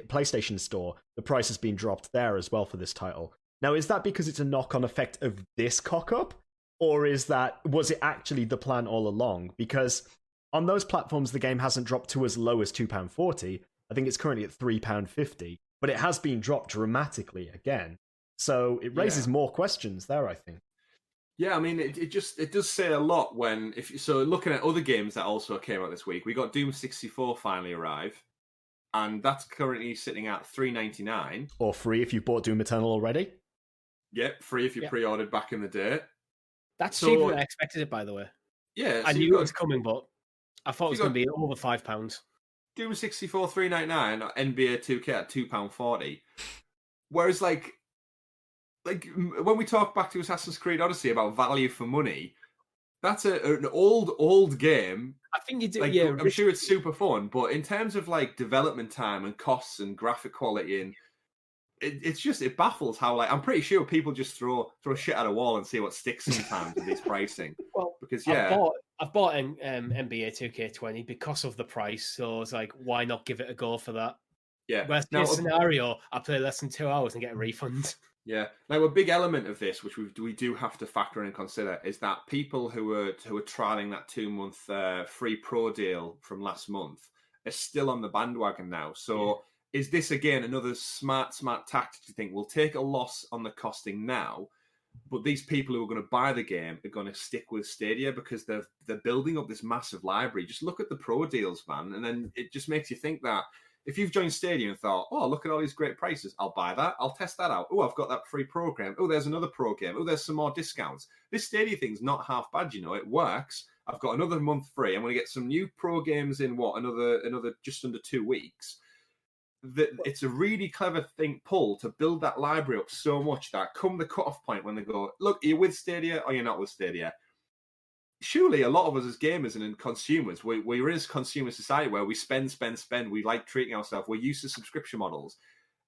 PlayStation Store, the price has been dropped there as well for this title. Now, is that because it's a knock-on effect of this cock-up? Or was it actually the plan all along? Because on those platforms, the game hasn't dropped to as low as £2.40. I think it's currently at £3.50. But it has been dropped dramatically again. So it raises more questions there, I think. Yeah, I mean, it does say a lot when looking at other games that also came out this week, we got Doom 64 finally arrive, and that's currently sitting at $3.99 or free if you bought Doom Eternal already. Yep, free if you pre-ordered back in the day. That's cheaper than I expected it, by the way. Yeah, I knew it was coming, but I thought it was going to be over £5. Doom 64 $3.99, NBA 2K at £2.40. Whereas like when we talk back to Assassin's Creed Odyssey about value for money, that's an old game. I think you do. Like, I'm sure it's super fun, but in terms of like development time and costs and graphic quality, and it baffles how I'm pretty sure people just throw shit at a wall and see what sticks sometimes with this pricing. Well, because I've bought an NBA 2K20 because of the price, so it's like, why not give it a go for that? Yeah. Worst case scenario, I play less than 2 hours and get a refund. Yeah. Now, a big element of this, which we do have to factor in and consider, is that people who are trialing that 2-month free pro deal from last month are still on the bandwagon now. So is this, again, another smart tactic to think we'll take a loss on the costing now, but these people who are going to buy the game are going to stick with Stadia because they're building up this massive library. Just look at the pro deals, man. And then it just makes you think that if you've joined Stadia and thought, oh, look at all these great prices, I'll buy that. I'll test that out. Oh, I've got that free program. Oh, there's another pro game. Oh, there's some more discounts. This Stadia thing's not half bad, It works. I've got another month free. I'm going to get some new pro games in, another just under 2 weeks. It's a really clever pull to build that library up so much that come the cutoff point when they go, look, are you with Stadia or you're not with Stadia? Surely a lot of us as gamers and consumers, we're in a consumer society where we spend. We like treating ourselves. We're used to subscription models.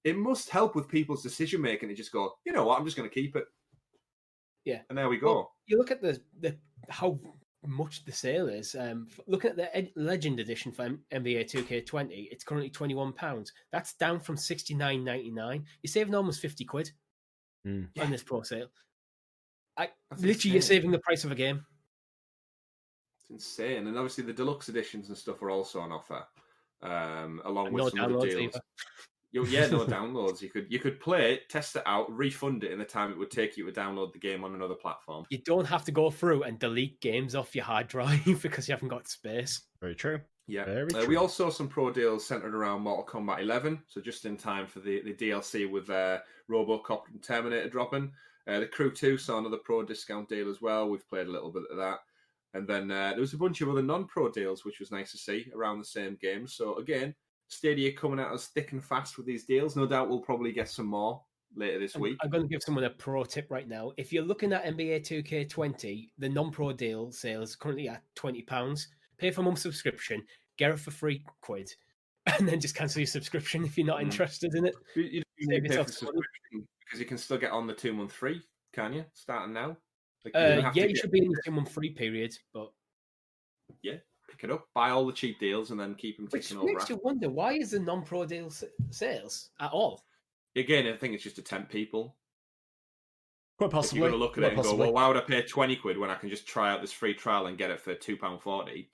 It must help with people's decision making to just go, you know what, I'm just going to keep it. Yeah. And there we go. Well, you look at the how much the sale is. Looking at the Legend Edition for NBA 2K20, it's currently £21. That's down from $69.99. You're saving almost £50 on this pro sale. You're saving the price of a game. It's insane. And obviously the deluxe editions and stuff are also on offer, along with some of the deals. No downloads. You could play it, test it out, refund it in the time it would take you to download the game on another platform. You don't have to go through and delete games off your hard drive because you haven't got space. Very true. Yeah, we also saw some pro deals centered around Mortal Kombat 11, so just in time for the DLC with RoboCop and Terminator dropping. The Crew 2 saw another pro discount deal as well. We've played a little bit of that. And then there was a bunch of other non-pro deals, which was nice to see around the same games. So again, Stadia coming at us thick and fast with these deals. No doubt we'll probably get some more later this week. I'm going to give someone a pro tip right now. If you're looking at NBA 2K20, the non-pro deal sale is currently at £20. Pay for a month subscription, get it for £3, and then just cancel your subscription if you're not interested in it. You don't pay for the subscription because you can still get on the 2-month free, can you? Starting now. You should be in the 2-month free period, but yeah, pick it up, buy all the cheap deals, and then keep them ticking over. Which makes you wonder, why is the non-pro deal sales at all? Again, I think it's just to tempt people. Quite possibly. You're going to look at it and go, well, why would I pay £20 when I can just try out this free trial and get it for £2.40?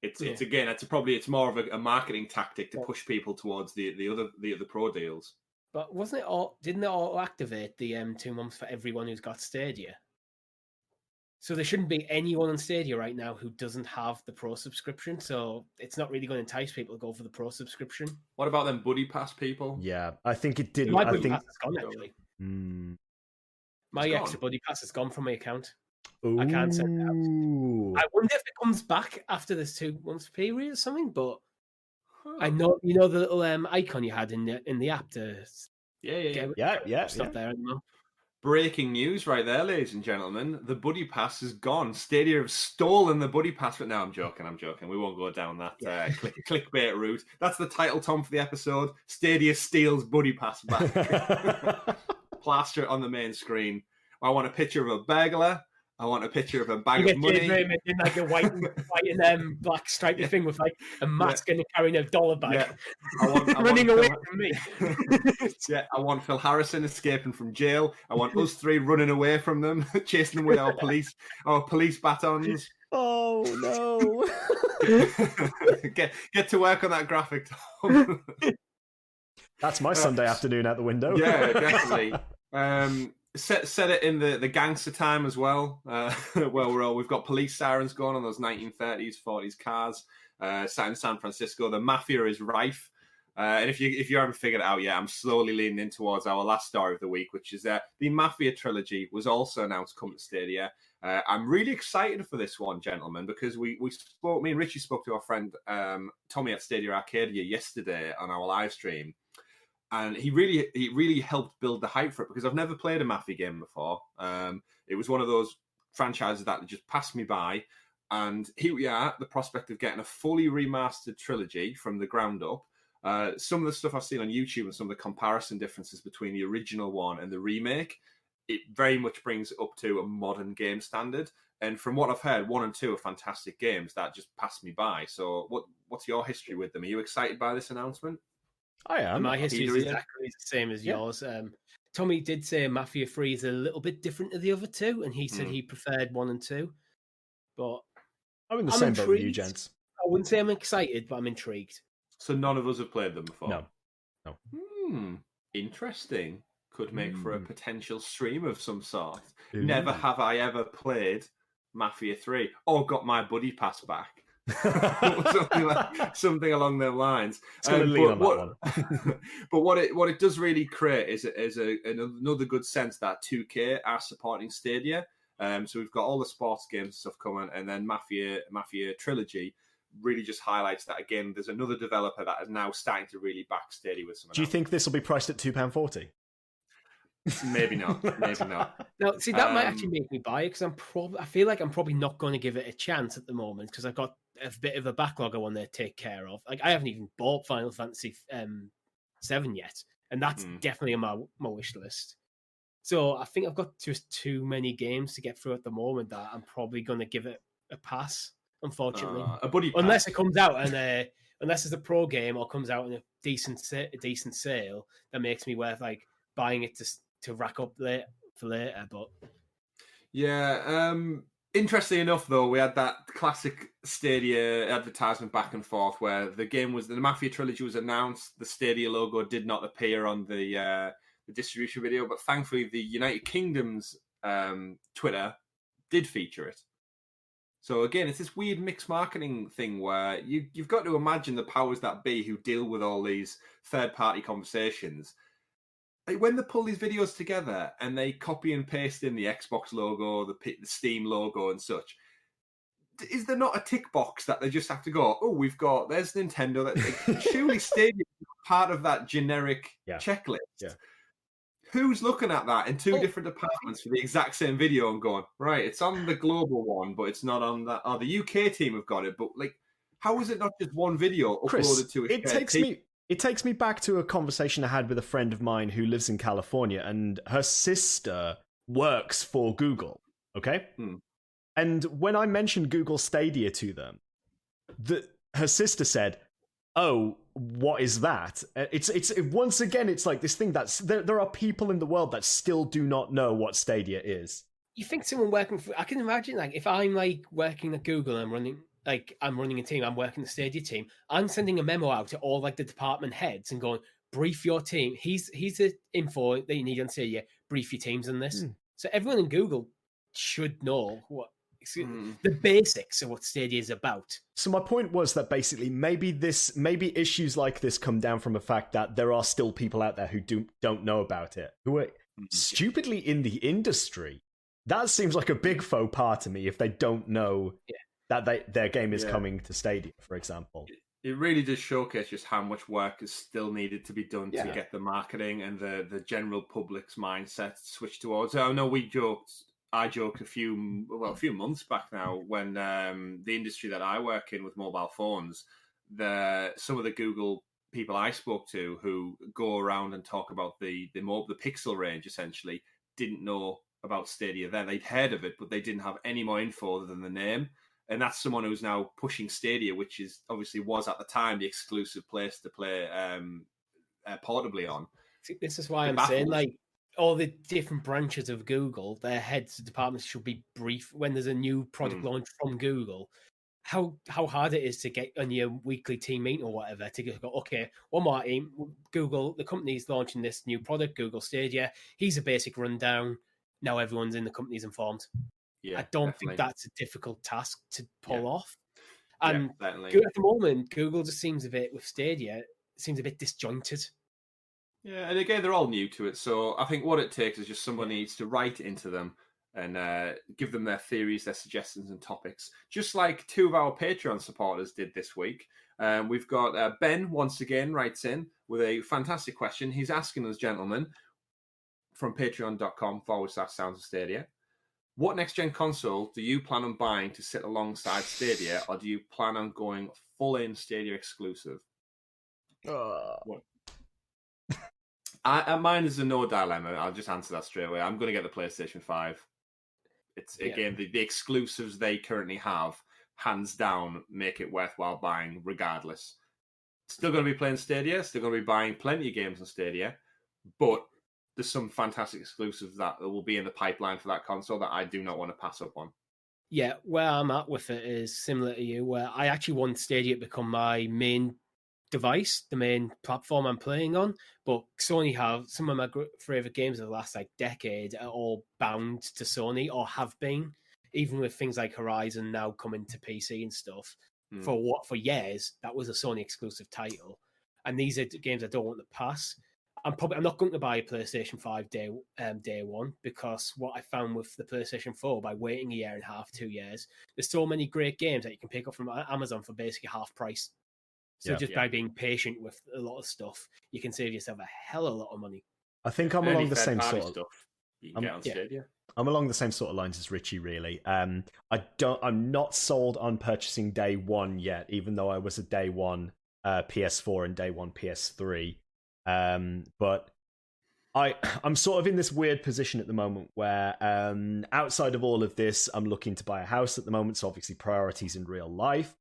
It's more of a marketing tactic to push people towards the other pro deals. But didn't it auto activate the 2 months for everyone who's got Stadia? So there shouldn't be anyone on Stadia right now who doesn't have the pro subscription. So it's not really going to entice people to go for the pro subscription. What about them Buddy Pass people? Yeah, I think it did. My Buddy Pass is gone, actually. My gone. extra Buddy Pass is gone from my account. Ooh. I can't send it out. I wonder if it comes back after this 2 months period or something. But I know the little icon you had in the app to stop there anymore. Breaking news right there, ladies and gentlemen. The Buddy Pass is gone. Stadia have stolen the Buddy Pass. But no, I'm joking. We won't go down that clickbait route. That's the title, Tom, for the episode. Stadia steals Buddy Pass back. Plaster it on the main screen. I want a picture of a burglar. I want a picture of a bag of money. In like a white and black striped thing with like a mask and carrying a dollar bag. Yeah. I want running away from me. I want Phil Harrison escaping from jail. I want us three running away from them, chasing them with our police batons. Oh no! Get to work on that graphic, Tom. That's my Sunday afternoon out the window. Yeah, definitely. Set it in the gangster time as well. We've got police sirens going on those 1930s, 40s cars. Set in San Francisco, the Mafia is rife. And if you haven't figured it out yet, I'm slowly leaning in towards our last story of the week, which is the Mafia Trilogy was also announced coming to Stadia. I'm really excited for this one, gentlemen, because me and Richie spoke to our friend Tommy at Stadia Arcadia yesterday on our live stream. And he really helped build the hype for it because I've never played a Mafia game before. It was one of those franchises that just passed me by. And here we are, the prospect of getting a fully remastered trilogy from the ground up. Some of the stuff I've seen on YouTube and some of the comparison differences between the original one and the remake, it very much brings it up to a modern game standard. And from what I've heard, 1 and 2 are fantastic games that just passed me by. So what's your history with them? Are you excited by this announcement? I am. My history is exactly the same as yours. Tommy did say Mafia 3 is a little bit different to the other two, and he said he preferred 1 and 2. But I'm in the same boat with you, gents. I wouldn't say I'm excited, but I'm intrigued. So none of us have played them before? No. Interesting. Could make for a potential stream of some sort. Ooh. Never have I ever played Mafia 3 or got my Buddy Pass back. something along those lines. But what it does really create is another good sense that 2K are supporting Stadia. So we've got all the sports games stuff coming, and then Mafia Trilogy really just highlights that again. There's another developer that is now starting to really back Stadia with some. Do you think this will be priced at £2.40? Maybe not. No, see, that might actually make me buy it because I feel like I'm probably not going to give it a chance at the moment because I've got a bit of a backlog I want to take care of. Like I haven't even bought Final Fantasy 7 yet, and that's definitely on my wish list. So I think I've got just too many games to get through at the moment that I'm probably going to give it a pass. Unfortunately, unless it comes out and unless it's a pro game or comes out in a decent sale that makes me worth like buying it to rack up for later. But yeah, interestingly enough, though, we had that classic Stadia advertisement back and forth where the Mafia Trilogy was announced. The Stadia logo did not appear on the distribution video, but thankfully the United Kingdom's Twitter did feature it. So again, it's this weird mixed marketing thing where you've got to imagine the powers that be who deal with all these third-party conversations. Like when they pull these videos together and they copy and paste in the Xbox logo, the Steam logo and such, is there not a tick box that they just have to go, oh, there's Nintendo. That surely Stadia is part of that generic checklist. Yeah. Who's looking at that in two different departments for the exact same video and going, right, it's on the global one, but it's not on that. Oh, the UK team have got it, but like, how is it not just one video uploaded to a It takes me back to a conversation I had with a friend of mine who lives in California, and her sister works for Google, okay? And when I mentioned Google Stadia to them, her sister said, oh, what is that? It's once again, it's like this thing that's there are people in the world that still do not know what Stadia is. You think someone working for, I can imagine, like, if I'm like working at Google and I'm running a team, I'm working the Stadia team, I'm sending a memo out to all like the department heads and going, brief your team. He's the info that you need on Stadia, brief your teams on this. So everyone in Google should know the basics of what Stadia is about. So my point was that basically maybe issues like this come down from the fact that there are still people out there who don't know about it, who are stupidly in the industry. That seems like a big faux pas to me if they don't know that their game is coming to Stadia, for example. It really does showcase just how much work is still needed to be done to get the marketing and the general public's mindset switched towards it. I know I joked a few months back now when the industry that I work in with mobile phones, some of the Google people I spoke to who go around and talk about the Pixel range essentially didn't know about Stadia then. They'd heard of it, but they didn't have any more info other than the name. And that's someone who's now pushing Stadia, which was at the time the exclusive place to play portably on. This is why I'm saying, like, all the different branches of Google, their heads of departments should be brief when there's a new product launch from Google. How hard it is to get on your weekly team meeting or whatever to go, okay, one more team, Google, the company's launching this new product, Google Stadia. Here's a basic rundown. Now everyone's in the company's informed. Yeah, I don't think that's a difficult task to pull off. And at the moment, Google just seems a bit, with Stadia, seems a bit disjointed. Yeah, and again, they're all new to it. So I think what it takes is just someone needs to write into them and give them their theories, their suggestions and topics. Just like two of our Patreon supporters did this week. We've got Ben, once again, writes in with a fantastic question. He's asking us, gentlemen, from patreon.com/Sounds of Stadia. What next-gen console do you plan on buying to sit alongside Stadia, or do you plan on going full-in Stadia exclusive? Mine is a no dilemma. I'll just answer that straight away. I'm going to get the PlayStation 5. It's, again, the exclusives they currently have, hands down, make it worthwhile buying regardless. Still going to be playing Stadia, still going to be buying plenty of games on Stadia, but there's some fantastic exclusives that will be in the pipeline for that console that I do not want to pass up on. Yeah, where I'm at with it is similar to you, where I actually want Stadia to become my main device, the main platform I'm playing on, but Sony have some of my favourite games of the last decade are all bound to Sony or have been, even with things like Horizon now coming to PC and stuff. For years, that was a Sony exclusive title. And these are games I don't want to pass. I'm not going to buy a PlayStation 5 day one, because what I found with the PlayStation 4, by waiting a year and a half, 2 years, there's so many great games that you can pick up from Amazon for basically half price. So by being patient with a lot of stuff, you can save yourself a hell of a lot of money. I think I'm along the same sort of stuff. You can get on Stadia. I'm along the same sort of lines as Richie, really. I'm not sold on purchasing day one yet, even though I was a day one PS4 and day one PS3. But I'm sort of in this weird position at the moment where outside of all of this, I'm looking to buy a house at the moment, so obviously priorities in real life.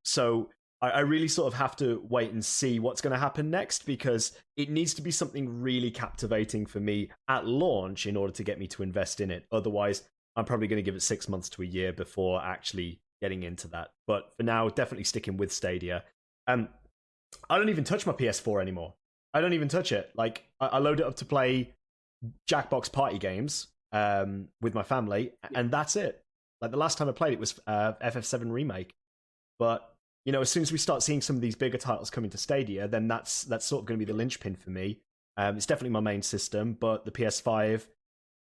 So I really sort of have to wait and see what's going to happen next, because it needs to be something really captivating for me at launch in order to get me to invest in it. Otherwise, I'm probably going to give it 6 months to a year before actually getting into that. But for now, definitely sticking with Stadia. I don't even touch my PS4 anymore. I don't even touch it. Like, I load it up to play Jackbox party games with my family, and that's it. Like the last time I played it was FF7 Remake. But, you know, as soon as we start seeing some of these bigger titles coming to Stadia, then that's sort of going to be the linchpin for me. It's definitely my main system, but the PS5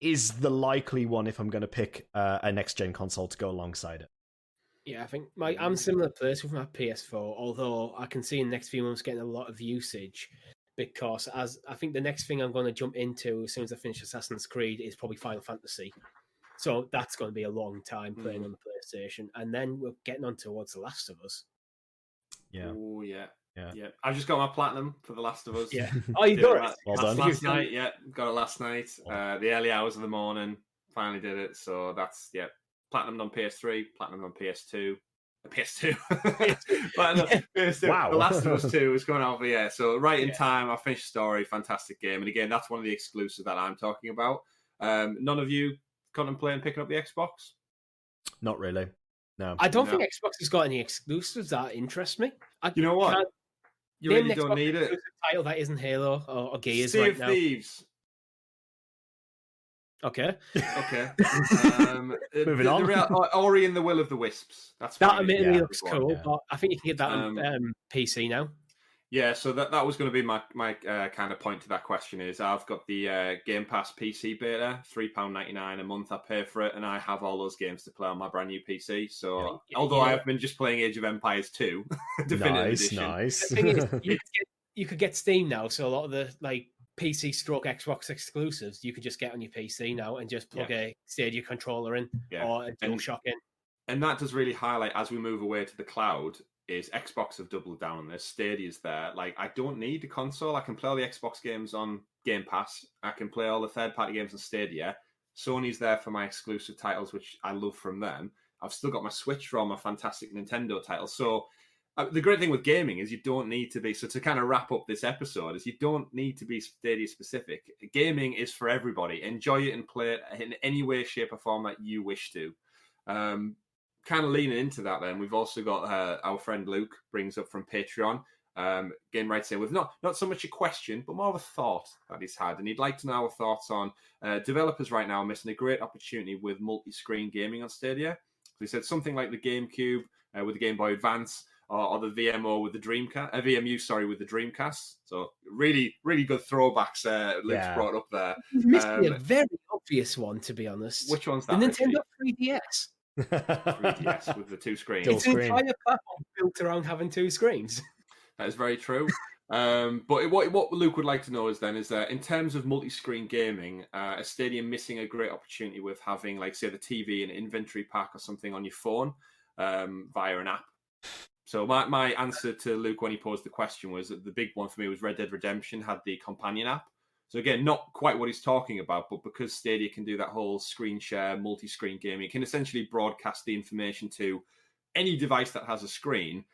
is the likely one if I'm going to pick a next-gen console to go alongside it. Yeah, I think I'm similar place with my PS4, although I can see in the next few months getting a lot of usage, because as I think the next thing I'm going to jump into as soon as I finish Assassin's Creed is probably Final Fantasy. So that's going to be a long time playing on the PlayStation. And then we're getting on towards The Last of Us. Yeah. Oh, yeah. I just got my platinum for The Last of Us. Yeah. Oh, you got it? Well done. Last night, yeah. Got it last night. The early hours of the morning. Finally did it. So that's, platinum on PS3, platinum on PS2. PS2. PS2. Wow. The Last of Us 2 is going out for, So right in time, I finished the story. Fantastic game. And again, that's one of the exclusives that I'm talking about. None of you contemplating picking up the Xbox? Not really. No. I don't think Xbox has got any exclusives that interest me. You know what? You really don't need it. Title that isn't Halo or Gears Sea right of now. Thieves. Okay. Moving on. Ori and the Will of the Wisps. That's that admittedly looks cool, but I think you can get that on PC now. Yeah, so that was going to be my kind of point to that question is I've got the Game Pass PC beta, £3.99 a month. I pay for it, and I have all those games to play on my brand new PC. So although I have been just playing Age of Empires 2, Definitive Edition. Nice. The thing is, you could get Steam now, so a lot of the PC stroke Xbox exclusives you could just get on your PC now and just plug a Stadia controller in or a DualShock in. And that does really highlight, as we move away to the cloud, is Xbox have doubled down on this. Stadia's there. Like, I don't need a console. I can play all the Xbox games on Game Pass. I can play all the third-party games on Stadia. Sony's there for my exclusive titles, which I love from them. I've still got my Switch for all my fantastic Nintendo titles. So the great thing with gaming is you don't need to be... So to kind of wrap up this episode is you don't need to be Stadia-specific. Gaming is for everybody. Enjoy it and play it in any way, shape, or form that you wish to. Kind of leaning into that, then we've also got our friend Luke brings up from Patreon. Game right saying with not so much a question, but more of a thought that he's had, and he'd like to know our thoughts on developers right now missing a great opportunity with multi-screen gaming on Stadia. So he said something like the GameCube with the Game Boy Advance, or the VMO with the Dreamcast, VMU with the Dreamcast. So really, really good throwbacks. Luke's brought up there. He's missing a very obvious one, to be honest. Which one's that? The Nintendo 3DS. 3DS with the two screens. It's an entire platform built around having two screens. That is very true. But what Luke would like to know is that in terms of multi-screen gaming, a Stadia missing a great opportunity with having, like, say, the TV and inventory pack or something on your phone via an app. So my answer to Luke when he posed the question was that the big one for me was Red Dead Redemption had the companion app. So again, not quite what he's talking about, but because Stadia can do that whole screen share, multi-screen gaming, it can essentially broadcast the information to any device that has a screen.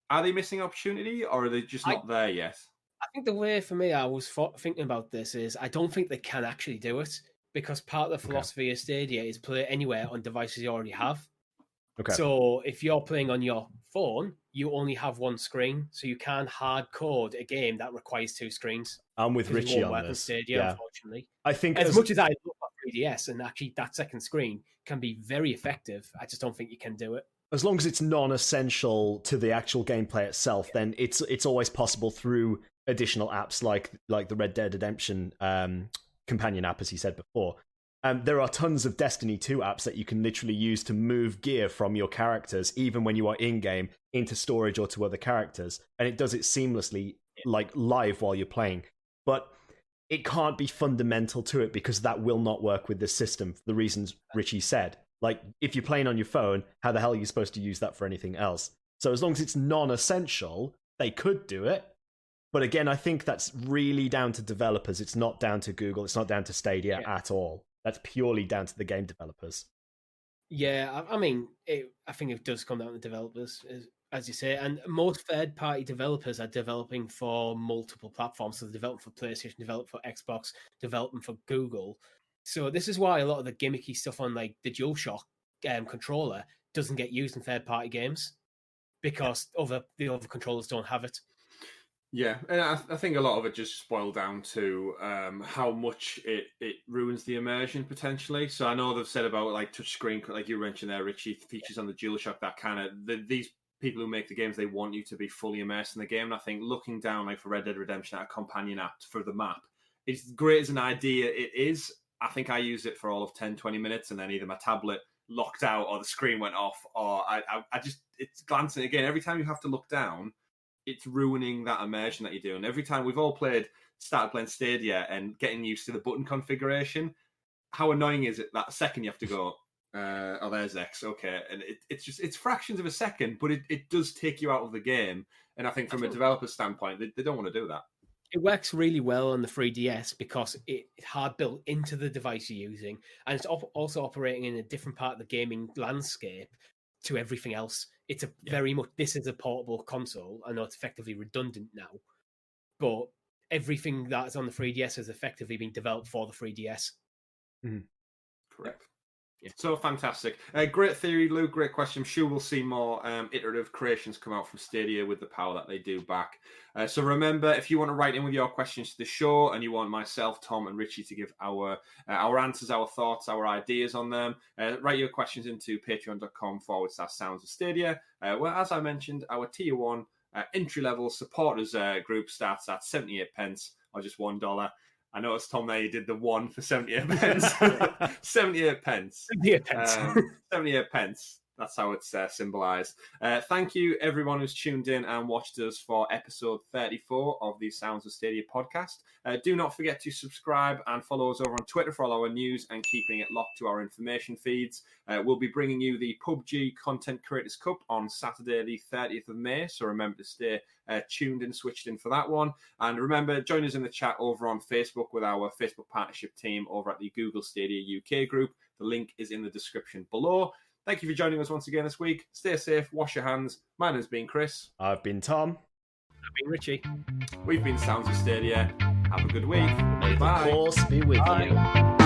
Are they missing opportunity, or are they just not there yet? I think the way for me I was thinking about this is I don't think they can actually do it, because part of the philosophy of Stadia is play anywhere on devices you already have. Okay. So if you're playing on your phone, you only have one screen, so you can't hard code a game that requires two screens. I'm with Richie on this. Stadia, unfortunately. I think as much as I love 3DS, and actually that second screen can be very effective, I just don't think you can do it. As long as it's non-essential to the actual gameplay itself, then it's always possible through additional apps like the Red Dead Redemption companion app, as he said before. There are tons of Destiny 2 apps that you can literally use to move gear from your characters, even when you are in-game, into storage or to other characters. And it does it seamlessly, like live while you're playing. But it can't be fundamental to it, because that will not work with this system for the reasons Richie said. Like, if you're playing on your phone, how the hell are you supposed to use that for anything else? So as long as it's non-essential, they could do it. But again, I think that's really down to developers. It's not down to Google. It's not down to Stadia at all. That's purely down to the game developers. Yeah, I mean, I think it does come down to developers, as you say. And most third-party developers are developing for multiple platforms. So they're developing for PlayStation, developing for Xbox, developing for Google. So this is why a lot of the gimmicky stuff on, like, the DualShock controller doesn't get used in third-party games, because the other controllers don't have it. Yeah, and I think a lot of it just boiled down to how much it ruins the immersion potentially. So I know they've said about like touchscreen, like you mentioned there, Richie, features on the DualShock that kind of these people who make the games, they want you to be fully immersed in the game. And I think looking down like for Red Dead Redemption at a companion app for the map, it's great as an idea. It is. I think I used it for all of 10, 20 minutes, and then either my tablet locked out or the screen went off, or I just it's glancing again every time you have to look down. It's ruining that immersion that you're doing. Every time we've all started playing Stadia and getting used to the button configuration, how annoying is it that second you have to go, oh, there's X, okay. And it's fractions of a second, but it does take you out of the game. And I think from a developer's standpoint, they don't want to do that. It works really well on the 3DS because it's hard built into the device you're using. And it's also operating in a different part of the gaming landscape to everything else. It's very much, this is a portable console. I know it's effectively redundant now, but everything that's on the 3DS has effectively been developed for the 3DS. Mm-hmm. Correct. Yeah. So fantastic. Great theory, Luke. Great question. I'm sure we'll see more iterative creations come out from Stadia with the power that they do back. So remember, if you want to write in with your questions to the show and you want myself, Tom, and Richie to give our answers, our thoughts, our ideas on them, write your questions into patreon.com/Sounds of Stadia. Well, as I mentioned, our Tier 1 entry-level supporters group starts at 78 pence or just $1. I noticed, Tom, there you did the one for 78 pence. 78 pence. 78 pence. 78 pence. That's how it's symbolised. Thank you, everyone who's tuned in and watched us for episode 34 of the Sounds of Stadia podcast. Do not forget to subscribe and follow us over on Twitter for all our news and keeping it locked to our information feeds. We'll be bringing you the PUBG Content Creators Cup on Saturday, the 30th of May, so remember to stay tuned and switched in for that one. And remember, join us in the chat over on Facebook with our Facebook partnership team over at the Google Stadia UK group. The link is in the description below. Thank you for joining us once again this week. Stay safe, wash your hands. My name's been Chris. I've been Tom. I've been Richie. We've been Sounds of Stadia. Have a good week. Bye. May the force be with you.